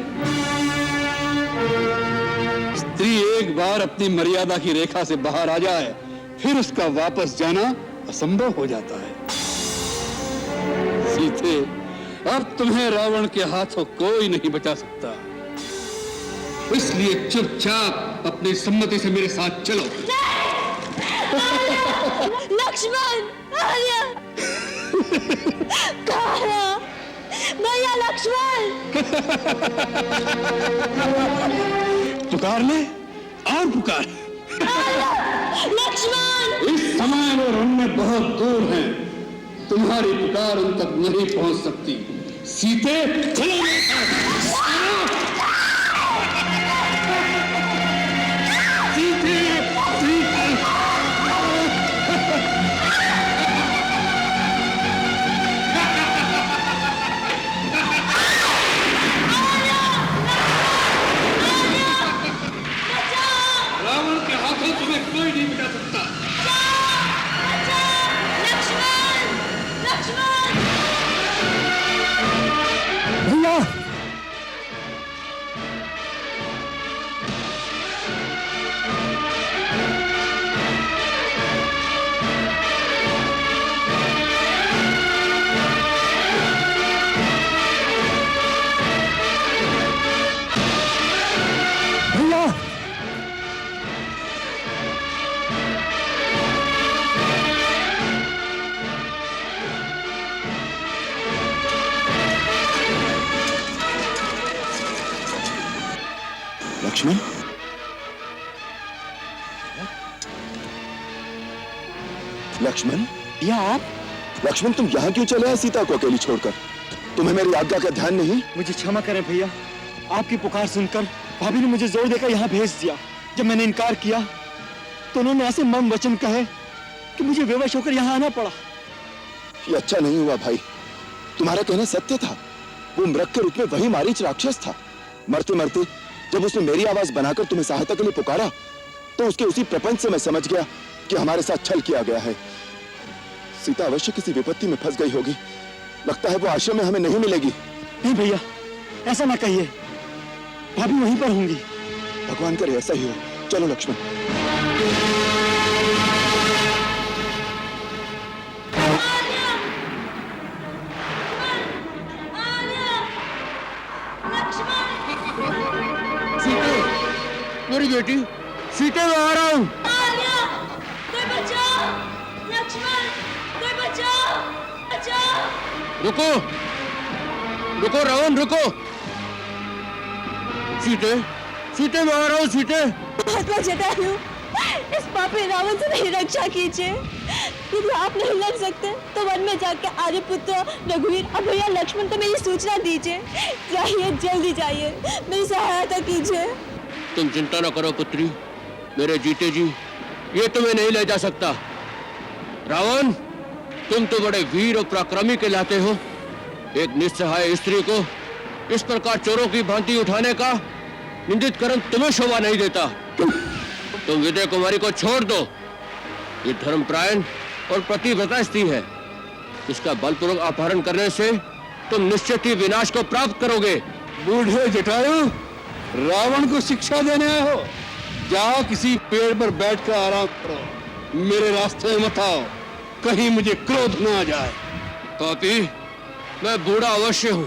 स्त्री एक बार अपनी मर्यादा की रेखा से बाहर आ जाए फिर उसका वापस जाना असंभव हो जाता है। सीते, अब तुम्हें रावण के हाथों कोई नहीं बचा सकता। इसलिए चुपचाप अपनी सम्मति से मेरे साथ चलो। लक्ष्मण, कहाँ भैया? लक्ष्मण, पुकार ले और पुकार। लक्ष्मण, इस समय वो रणने बहुत दूर हैं। तुम्हारी पुकार उन तक नहीं पहुंच सकती। सीते, चलो मेरे साथ। सीते, सीते। रावण के हाथों तुम्हें कोई नहीं बचा सकता। भैया, लक्ष्मण, लक्ष्मण, या आप? लक्ष्मण, तुम यहाँ क्यों चले आए सीता को अकेली छोड़कर? तुम्हें मेरी आज्ञा का ध्यान नहीं? मुझे क्षमा करें भैया, आपकी पुकार सुनकर भाभी ने मुझे जोर देकर यहाँ भेज दिया। जब मैंने इनकार किया तो उन्होंने ऐसे मम वचन कहे कि मुझे बेवश होकर यहाँ आना पड़ा। ये अच्छा नहीं हुआ भाई। तुम्हारा कहना सत्य था। वो मृग के रूप में वही मारीच राक्षस था। मरते मरते जब उसने मेरी आवाज बनाकर तुम्हें सहायता के लिए पुकारा तो उसके उसी प्रपंच से मैं समझ गया कि हमारे साथ छल किया गया है। सीता अवश्य किसी विपत्ति में फंस गई होगी। लगता है वो आश्रम में हमें नहीं मिलेगी। नहीं भैया, ऐसा ना कहिए, भाभी वहीं पर होंगी। भगवान करे ऐसा ही हो। चलो लक्ष्मण। सीते, मेरी बेटी, सीते मैं आ रहा हूँ। रुको, रुको रावण, रुको। सीते, सीते मैं आ रहा हूँ। सीते, महात्मा जटायु, इस पापी रावण से मेरी रक्षा कीजिए। यदि आप नहीं लड़ सकते तो वन में जाकर आर्यपुत्र रघुवीर और भैया लक्ष्मण को मेरी सूचना दीजिए। जाइए, जल्दी जाइए, मेरी सहायता कीजिए। तुम चिंता न करो पुत्री, मेरे जीते जी ये तुम्हें नहीं ले जा सकता। रावण, तुम तो बड़े वीर और पराक्रमी कहलाते हो। एक निस्सहाय स्त्री को इस प्रकार चोरों की भांति उठाने का निंदित कर्म तुम्हें शोभा नहीं देता। तुम विजय कुमारी को छोड़ दो। ये धर्मपरायण और पतिव्रता स्त्री है। इसका बलपूर्वक अपहरण करने से तुम निश्चित ही विनाश को प्राप्त करोगे। बूढ़े जटायु, रावण को शिक्षा देने आए हो? जाओ किसी पेड़ पर बैठकर आराम करो। मेरे रास्ते में मत आओ, कहीं मुझे क्रोध न आ जाए। पापी, मैं बूढ़ा अवश्य हूँ,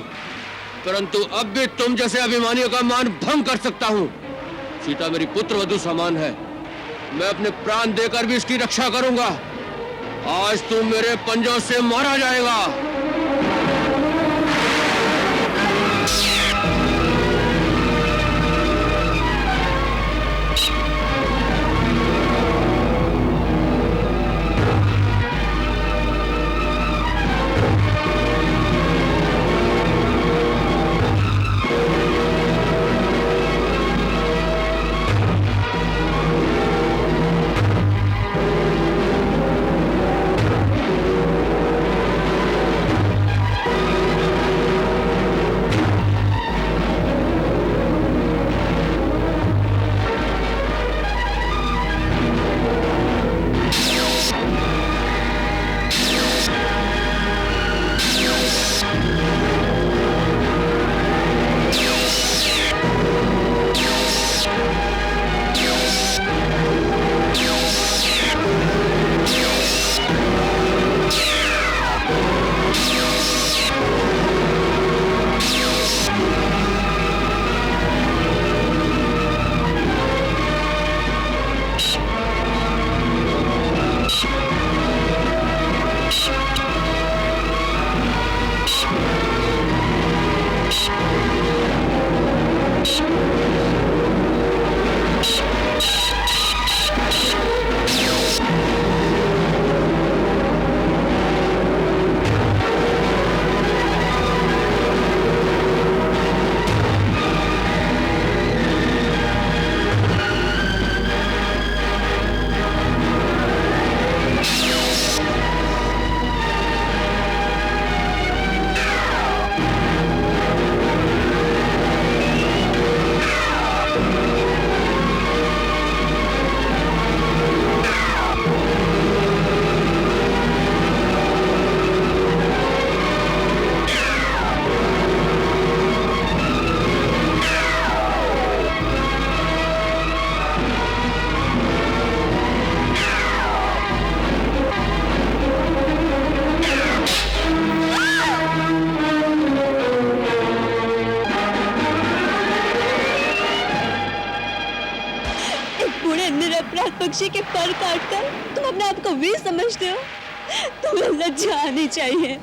परंतु अब भी तुम जैसे अभिमानियों का मान भंग कर सकता हूँ। सीता मेरी पुत्र वधु समान है, मैं अपने प्राण देकर भी इसकी रक्षा करूंगा। आज तू मेरे पंजों से मारा जाएगा। पक्षी के पर काटकर तुम अपने आप को वीर समझते हो? तुम्हें लज्जा आनी चाहिए।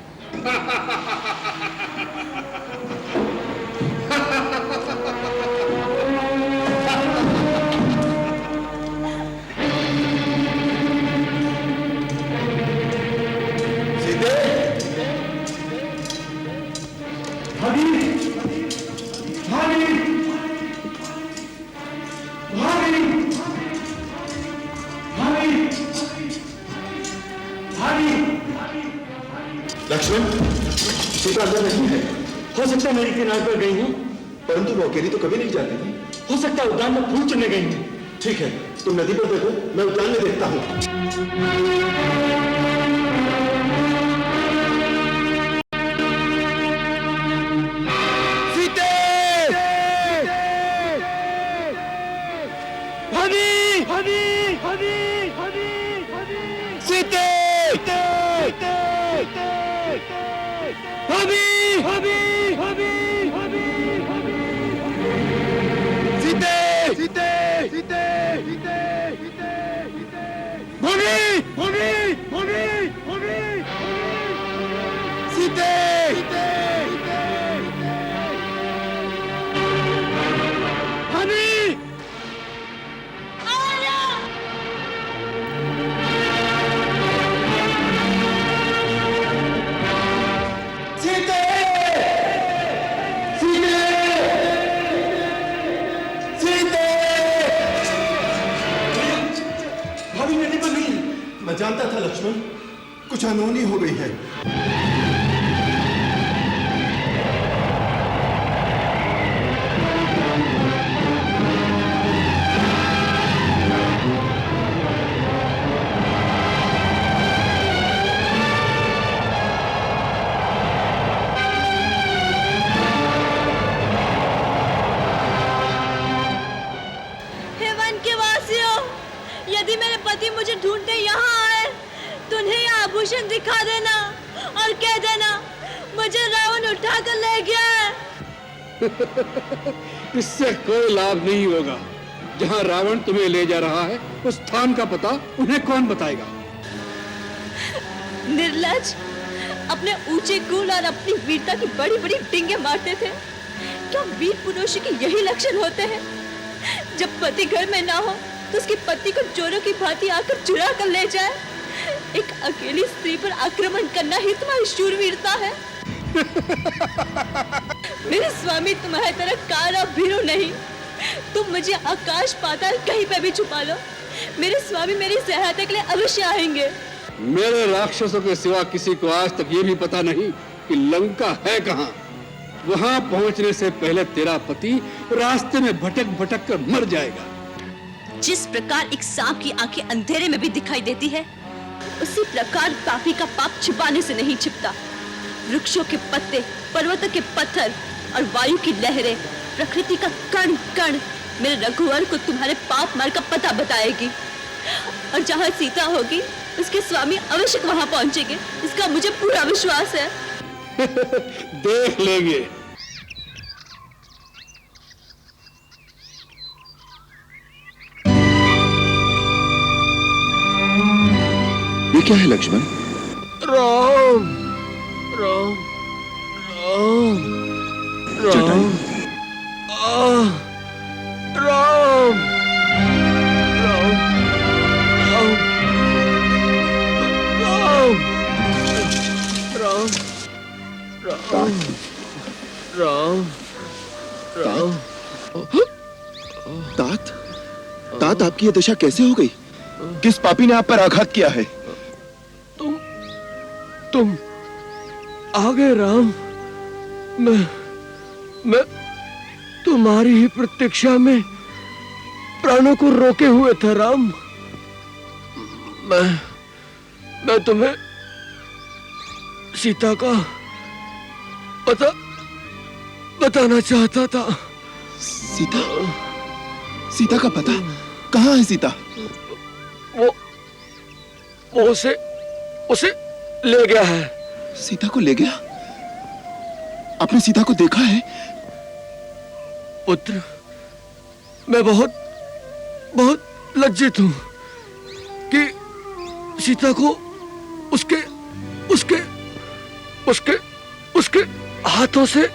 लक्ष्मण, सीता अंदर नहीं है। हो सकता है मेरी किनारे पर गई हूँ, परंतु वो अकेली तो कभी नहीं जाती थी। हो सकता है उद्यान में फूल चुनने गई हूँ। ठीक है, तुम नदी पर देखो, मैं उद्यान में देखता हूँ। मैं जानता था लक्ष्मण, कुछ अनहोनी हो गई है। हे वन के वासियों, यदि मेरे पति मुझे ढूंढते यहाँ आए तो उन्हें यह आभूषण दिखा देना और कह देना मुझे रावण उठा कर ले गया है। इससे कोई लाभ नहीं होगा। जहां रावण तुम्हें ले जा रहा है उस स्थान का पता उन्हें कौन बताएगा? निर्लज, अपने ऊंचे कुल और अपनी वीरता की बड़ी बड़ी डिंगे मारते थे। क्या वीर पुरुष के यही लक्षण होते हैं? जब पति घर में ना हो तो उसकी पत्नी को चोरों की भांति आकर चुरा कर ले जाए। एक अकेली स्त्री पर आक्रमण करना ही तुम्हारी शूरवीरता है। मेरे स्वामी तुम्हारी तरह कारा भीरू नहीं। तुम मुझे आकाश पाताल कहीं पे भी छुपा लो, मेरे स्वामी मेरी सहायता के लिए अवश्य आएंगे। मेरे राक्षसों के सिवा किसी को आज तक ये भी पता नहीं कि लंका है कहाँ। वहां पहुंचने से पहले तेरा पति रास्ते में भटक भटक कर मर जाएगा। जिस प्रकार एक सांप की आंखें अंधेरे में भी दिखाई देती है, उसी प्रकार पापी का पाप छुपाने से नहीं छिपता। वृक्षों के पत्ते, पर्वतों के पत्थर और वायु की लहरें, प्रकृति का कण कण मेरे रघुवर को तुम्हारे पाप मार्ग का पता बताएगी। और जहाँ सीता होगी उसके स्वामी अवश्य वहां पहुंचेंगे, इसका मुझे पूरा विश्वास है। देख लेंगे। ये क्या है लक्ष्मण? राम राम राम राम राम राम राम राम राम। तात, तात आपकी ये दशा कैसे हो गई? किस पापी ने आप पर आघात किया है? तुम आ गए राम। मैं तुम्हारी ही प्रतीक्षा में प्राणों को रोके हुए था राम। मैं तुम्हें सीता का पता बताना चाहता था। सीता? सीता का पता? कहाँ है सीता? वो उसे ले गया है। सीता को ले गया? आपने सीता को देखा है? पुत्र, मैं बहुत बहुत लज्जित हूं कि सीता को उसके उसके उसके उसके हाथों से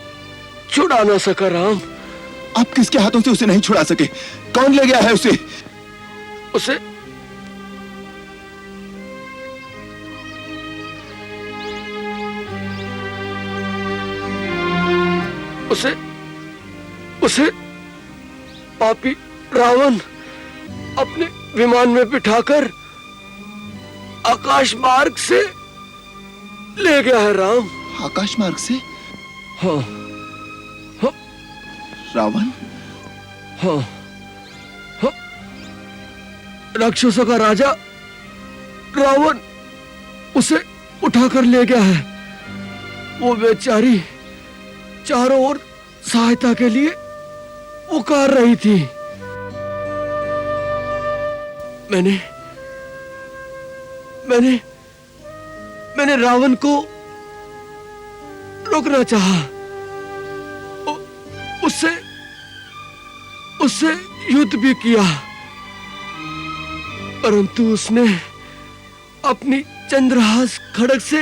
छुड़ा ना सका राम। आप किसके हाथों से उसे नहीं छुड़ा सके? कौन ले गया है उसे? उसे उसे उसे पापी रावण अपने विमान में बिठाकर आकाश मार्ग से ले गया है राम। आकाश मार्ग से? हाँ, हाँ। रावण? हाँ, हाँ। राक्षसों का राजा रावण उसे उठाकर ले गया है। वो बेचारी चारों ओर सहायता के लिए पुकार रही थी। मैंने रावण को रोकना चाहा, उससे युद्ध भी किया, परंतु उसने अपनी चंद्रहास खड्ग से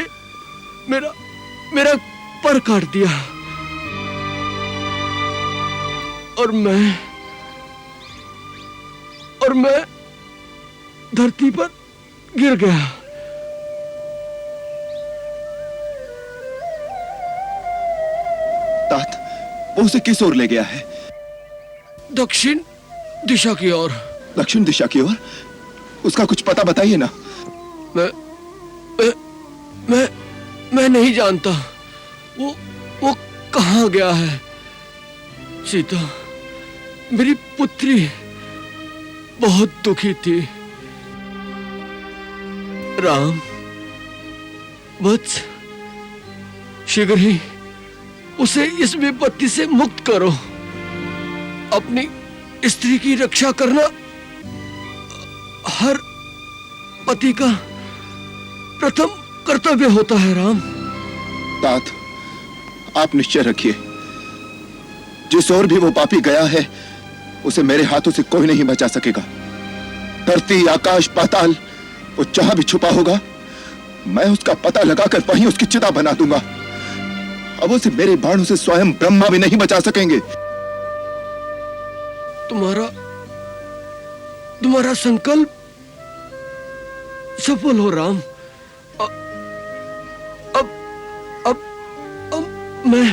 मेरा पर काट दिया और मैं धरती पर गिर गया। तात, वो उसे किस ओर ले गया है? दक्षिण दिशा की ओर। दक्षिण दिशा की ओर? उसका कुछ पता बताइए ना। मैं नहीं जानता वो कहाँ गया है। सीता, मेरी पुत्री बहुत दुखी थी। राम, वत्स, शीघ्र ही उसे इस विपत्ति से मुक्त करो। अपनी स्त्री की रक्षा करना हर पति का प्रथम कर्तव्य होता है राम। तात, आप निश्चय रखिए, जिस ओर भी वो पापी गया है उसे मेरे हाथों से कोई नहीं बचा सकेगा। धरती, आकाश, पाताल, वो जहां भी छुपा होगा मैं उसका पता लगाकर वहीं उसकी चिता बना दूंगा। अब उसे मेरे बाणों से स्वयं ब्रह्मा भी नहीं बचा सकेंगे। तुम्हारा संकल्प सफल हो राम। अब मैं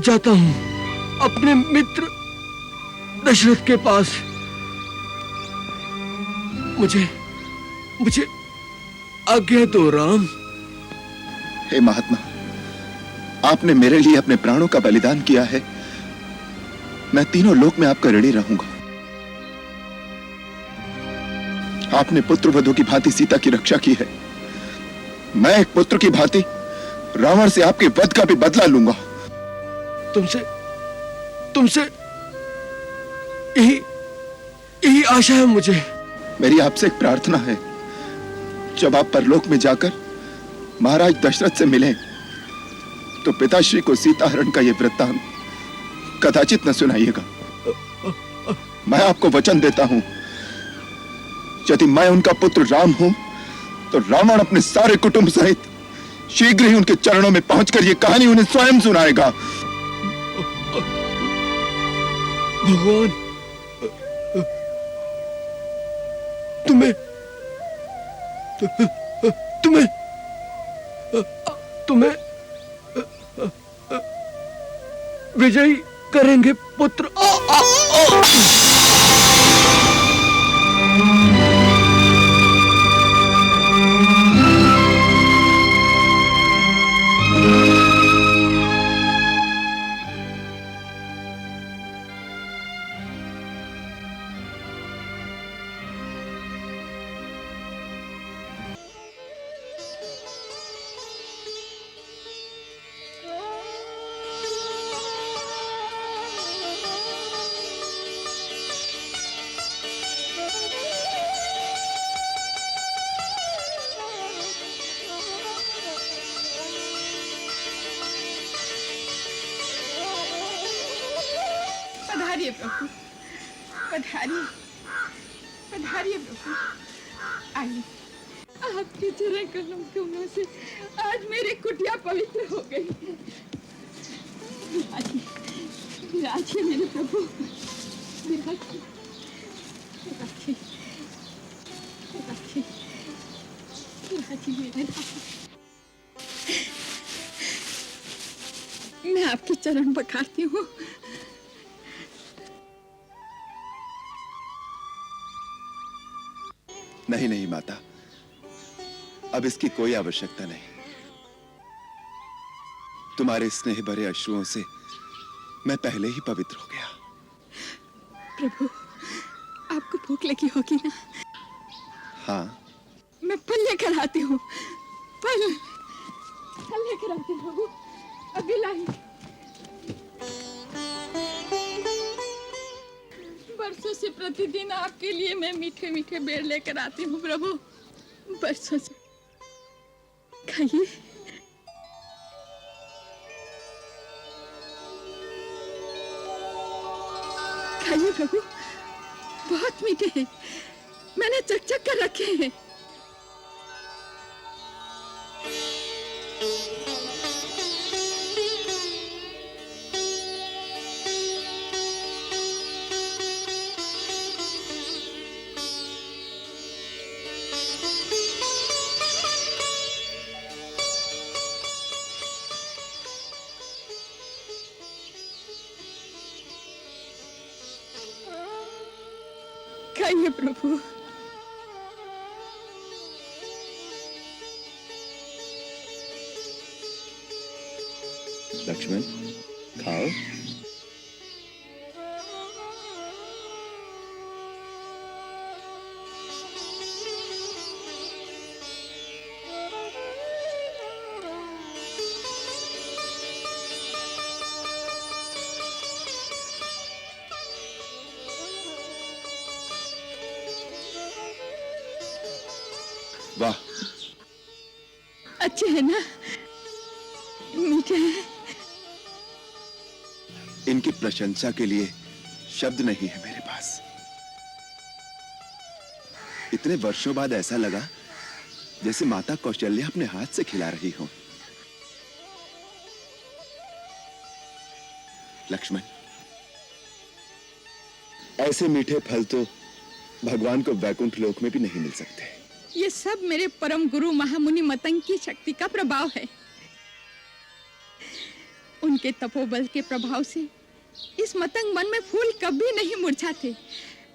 जाता हूं अपने मित्र दशरथ के पास। मुझे आज्ञा दो राम। हे महात्मा, आपने मेरे लिए अपने प्राणों का बलिदान किया है। मैं तीनों लोक में आपका ऋणी रहूंगा। आपने पुत्र वधू की भांति सीता की रक्षा की है। मैं एक पुत्र की भांति रावण से आपके वध का भी बदला लूंगा। तुमसे यही आशा है मुझे। मेरी आपसे एक प्रार्थना है, जब आप परलोक में जाकर महाराज दशरथ से मिलें तो पिताश्री को सीता हरण का यह वृत्तांत कदाचित न सुनाइएगा। मैं आपको वचन देता हूं, यदि मैं उनका पुत्र राम हूं तो रावण अपने सारे कुटुंब सहित शीघ्र ही उनके चरणों में पहुंचकर यह कहानी उन्हें स्वयं सुनाएगा। भगवान तुम्हें विजयी करेंगे पुत्र। पधारिए प्रभु, पधारिए प्रभु। आइए, आपके चरण कमलों से आज मेरी कुटिया पवित्र हो गई। विराजिए मेरे प्रभु, विराजिए। मैं आपके चरण पखारती हूँ। नहीं नहीं माता, अब इसकी कोई आवश्यकता नहीं। तुम्हारे स्नेह भरे अश्रुओं से मैं पहले ही पवित्र हो गया। प्रभु, आपको भूख लगी होगी ना? हाँ, मैं फल लेकर आती हूँ। फल लेकर आती हूँ प्रभु, अभी लाई। बरसों से प्रतिदिन आपके लिए मैं मीठे मीठे बेर लेकर आती हूँ प्रभु, बरसों से। खाइए। खाइए प्रभु, बहुत मीठे हैं, मैंने चक चक कर रखे हैं। खाइए प्रभु। लक्ष्मण, खाओ। वाह, अच्छे है ना? जय। इनकी प्रशंसा के लिए शब्द नहीं है मेरे पास। इतने वर्षों बाद ऐसा लगा जैसे माता कौशल्या अपने हाथ से खिला रही हो। लक्ष्मण, ऐसे मीठे फल तो भगवान को वैकुंठ लोक में भी नहीं मिल सकते। ये सब मेरे परम गुरु महामुनि मतंग की शक्ति का प्रभाव है। उनके तपोबल के प्रभाव से इस मतंग मन में फूल कभी नहीं मुरझाते,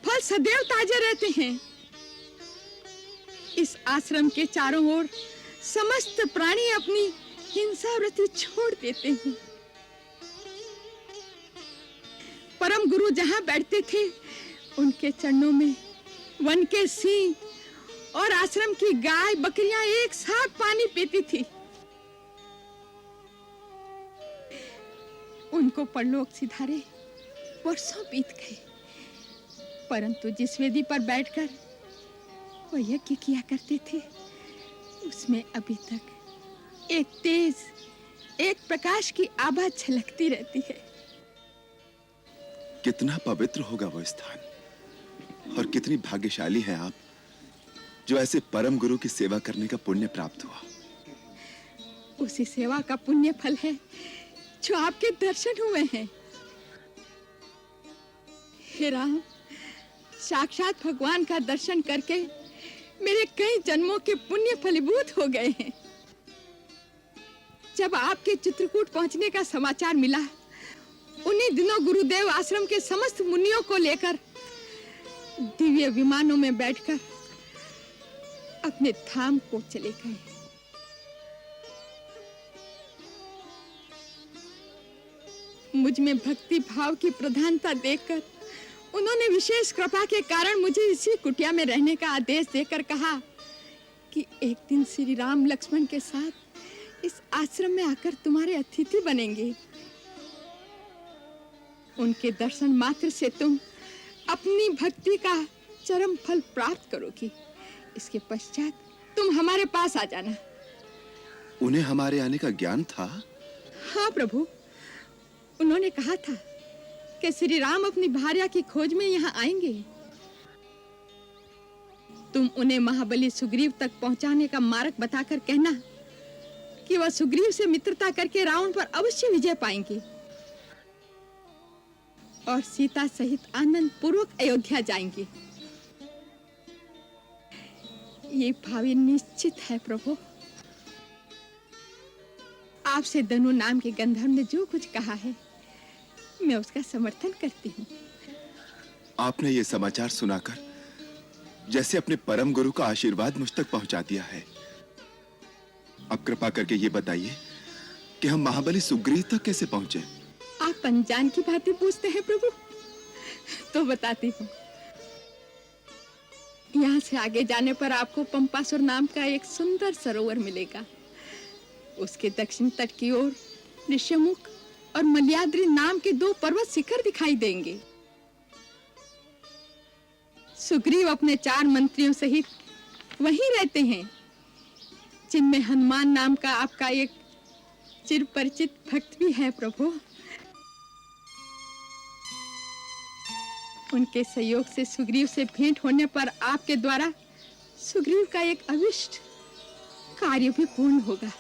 फल सदैव ताजे रहते हैं। इस आश्रम के चारों ओर समस्त प्राणी अपनी हिंसा वृत्ति छोड़ देते हैं। परम गुरु जहां बैठते थे, उनके चरणों में वन के सिंह और आश्रम की गाय बकरियां एक साथ पानी पीती थी। उनको परलोक सिधारे वर्षों बीत गए, परंतु जिस वेदी पर बैठकर वो यज्ञ किया करते थे, उसमें अभी तक एक तेज, एक प्रकाश की आभा झलकती रहती है। कितना पवित्र होगा वो स्थान, और कितनी भाग्यशाली हैं आप जो ऐसे परम गुरु की सेवा करने का पुण्य प्राप्त हुआ। उसी सेवा का पुण्य फल है जो आपके दर्शन हुए हैं। हे राम, साक्षात भगवान का दर्शन करके मेरे कई जन्मों के पुण्य फलीभूत हो गए हैं। जब आपके चित्रकूट पहुंचने का समाचार मिला, उन्हीं दिनों गुरुदेव आश्रम के समस्त मुनियों को लेकर दिव्य विमानों में बैठकर अपने धाम को चले गए। मुझ में भक्ति भाव की प्रधानता देखकर उन्होंने विशेष कृपा के कारण मुझे इसी कुटिया में रहने का आदेश देकर कहा कि एक दिन श्री राम लक्ष्मण के साथ इस आश्रम में आकर तुम्हारे अतिथि बनेंगे। उनके दर्शन मात्र से तुम अपनी भक्ति का चरम फल प्राप्त करोगी। इसके पश्चात तुम हमारे पास आ जाना। उन्हें हमारे आने का ज्ञान था? हाँ प्रभु, उन्होंने कहा था कि श्री राम अपनी भार्या की खोज में यहाँ आएंगे। तुम उन्हें महाबली सुग्रीव तक पहुंचाने का मार्ग बताकर कहना कि वह सुग्रीव से मित्रता करके रावण पर अवश्य विजय पाएंगे और सीता सहित आनंद पूर्वक अयोध्या जाएंगे। ये भावी निश्चित है प्रभु। आपसे धनु नाम के गंधर्व ने जो कुछ कहा है, मैं उसका समर्थन करती हूँ। आपने ये समाचार सुनाकर जैसे अपने परम गुरु का आशीर्वाद मुझ तक पहुंचा दिया है। अब कृपा करके ये बताइए कि हम महाबली सुग्रीव तक कैसे पहुंचे? आप अनजान की बातें पूछते हैं प्रभु, तो बताती हूँ। यहाँ से आगे जाने पर आपको पंपासुर नाम का एक सुंदर सरोवर मिलेगा। उसके दक्षिण तट की ओर ऋष्यमुख और मल्याद्रि नाम के दो पर्वत शिखर दिखाई देंगे। सुग्रीव अपने 4 मंत्रियों सहित वहीं रहते हैं, जिनमें हनुमान नाम का आपका एक चिरपरिचित भक्त भी है प्रभु। उनके सहयोग से सुग्रीव से भेंट होने पर आपके द्वारा सुग्रीव का एक अभिष्ट कार्य भी पूर्ण होगा।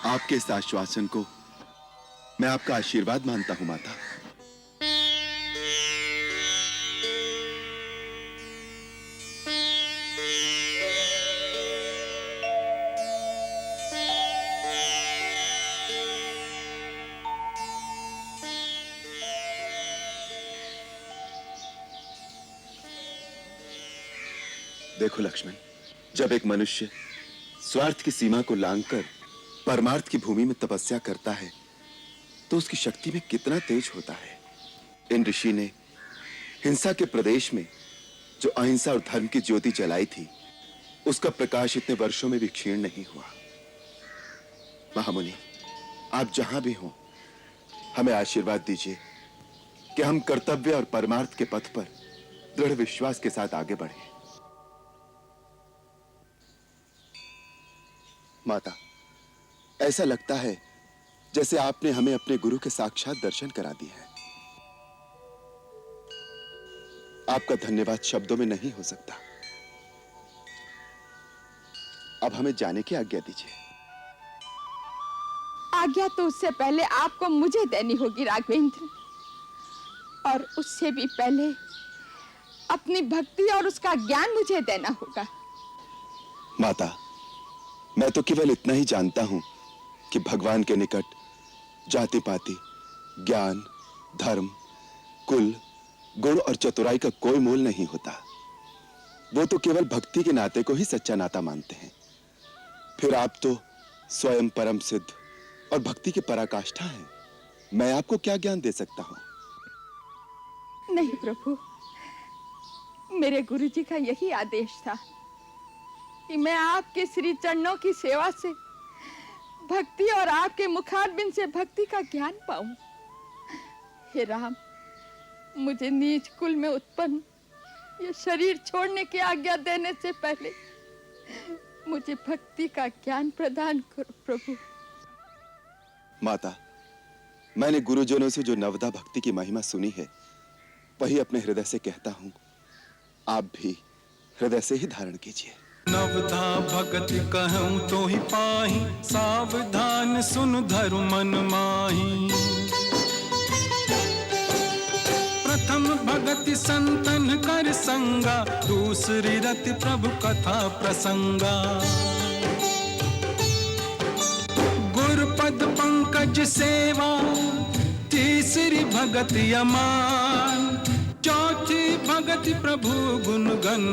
आपके इस आश्वासन को मैं आपका आशीर्वाद मानता हूं माता। देखो लक्ष्मण, जब एक मनुष्य स्वार्थ की सीमा को लांघकर परमार्थ की भूमि में तपस्या करता है तो उसकी शक्ति में कितना तेज होता है। इन ऋषि ने हिंसा के प्रदेश में जो अहिंसा और धर्म की ज्योति जलाई थी, उसका प्रकाश इतने वर्षों में भी क्षीण नहीं हुआ। महामुनि, आप जहां भी हो, हमें आशीर्वाद दीजिए कि हम कर्तव्य और परमार्थ के पथ पर दृढ़ विश्वास के साथ आगे बढ़ें। माता, ऐसा लगता है जैसे आपने हमें अपने गुरु के साक्षात दर्शन करा दिए हैं। आपका धन्यवाद शब्दों में नहीं हो सकता। अब हमें जाने की आज्ञा दीजिए। आज्ञा तो उससे पहले आपको मुझे देनी होगी राघवेंद्र, और उससे भी पहले अपनी भक्ति और उसका ज्ञान मुझे देना होगा। माता, मैं तो केवल इतना ही जानता हूं कि भगवान के निकट जाति पाति, ज्ञान, धर्म, कुल, गुण और चतुराई का कोई मोल नहीं होता। वो तो केवल भक्ति के नाते को ही सच्चा नाता मानते हैं। फिर आप तो स्वयं परम सिद्ध और भक्ति के पराकाष्ठा हैं। मैं आपको क्या ज्ञान दे सकता हूं? नहीं प्रभु, मेरे गुरुजी का यही आदेश था कि मैं आपके श्री चरणों की सेवा से भक्ति और आपके मुखारबिंद से भक्ति का ज्ञान पाऊं। हे राम, मुझे नीच कुल में उत्पन्न ये शरीर छोड़ने की आज्ञा देने से पहले मुझे भक्ति का ज्ञान प्रदान करो प्रभु। माता, मैंने गुरुजनों से जो नवदा भक्ति की महिमा सुनी है, वही अपने हृदय से कहता हूं। आप भी हृदय से ही धारण कीजिए। नवधा भगत कहूँ तो ही पाही, सावधान सुन धरु मन माही। प्रथम भगति संतन कर संगा, दूसरी रति प्रभु कथा प्रसंगा। गुरुपद पंकज सेवा, तीसरी भगति अमान। चौथी भगति प्रभु गुणगन,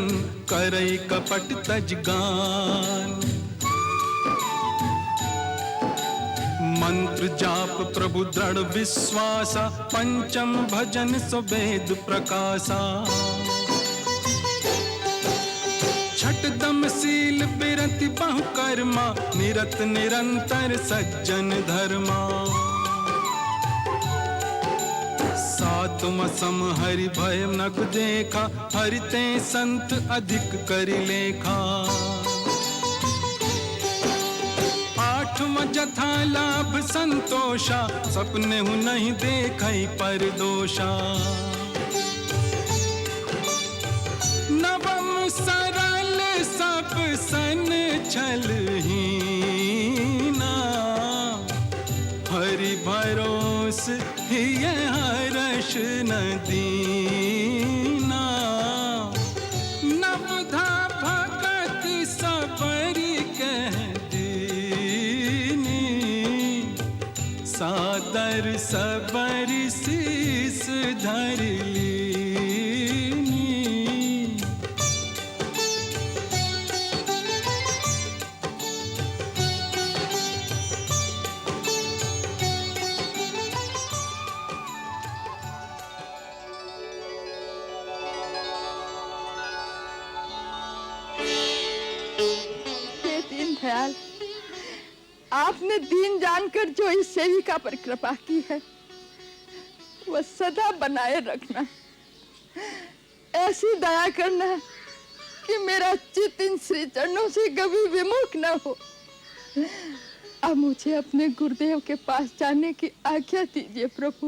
करई कपट तज गान। मंत्र जाप प्रभु दृढ़ विश्वासा, पंचम भजन सुवेद प्रकाशा। छठ दम शील बिरति बहु कर्मा, निरत निरंतर सज्जन धर्मा। सातम सम हरि भय नग देखा, हरिते संत अधिक करि लेखा। आठवां जथा लाभ संतोषा, सपने हूँ नहीं देखई पर दोषा। नवम सरल सब सन छलहीना, हरि भरोस ही हर्ष न दीना। नवधा भगत सबरी कह दीनी, सादर सबरी शीस धर लीनी। दयाल, आपने दीन जानकर जो इस सेविका पर कृपा की है, वह सदा बनाए रखना। ऐसी दया करना कि मेरा चित्त इन श्री चरणों से कभी विमुख न हो। अब मुझे अपने गुरुदेव के पास जाने की आज्ञा दीजिए प्रभु।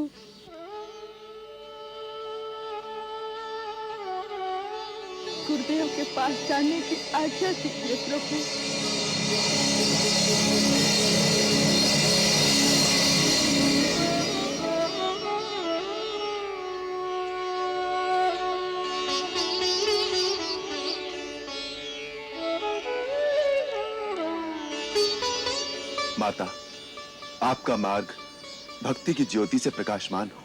गुरुदेव के पास जाने की आज्ञा दीजिए प्रभु। माता, आपका मार्ग भक्ति की ज्योति से प्रकाशमान हो।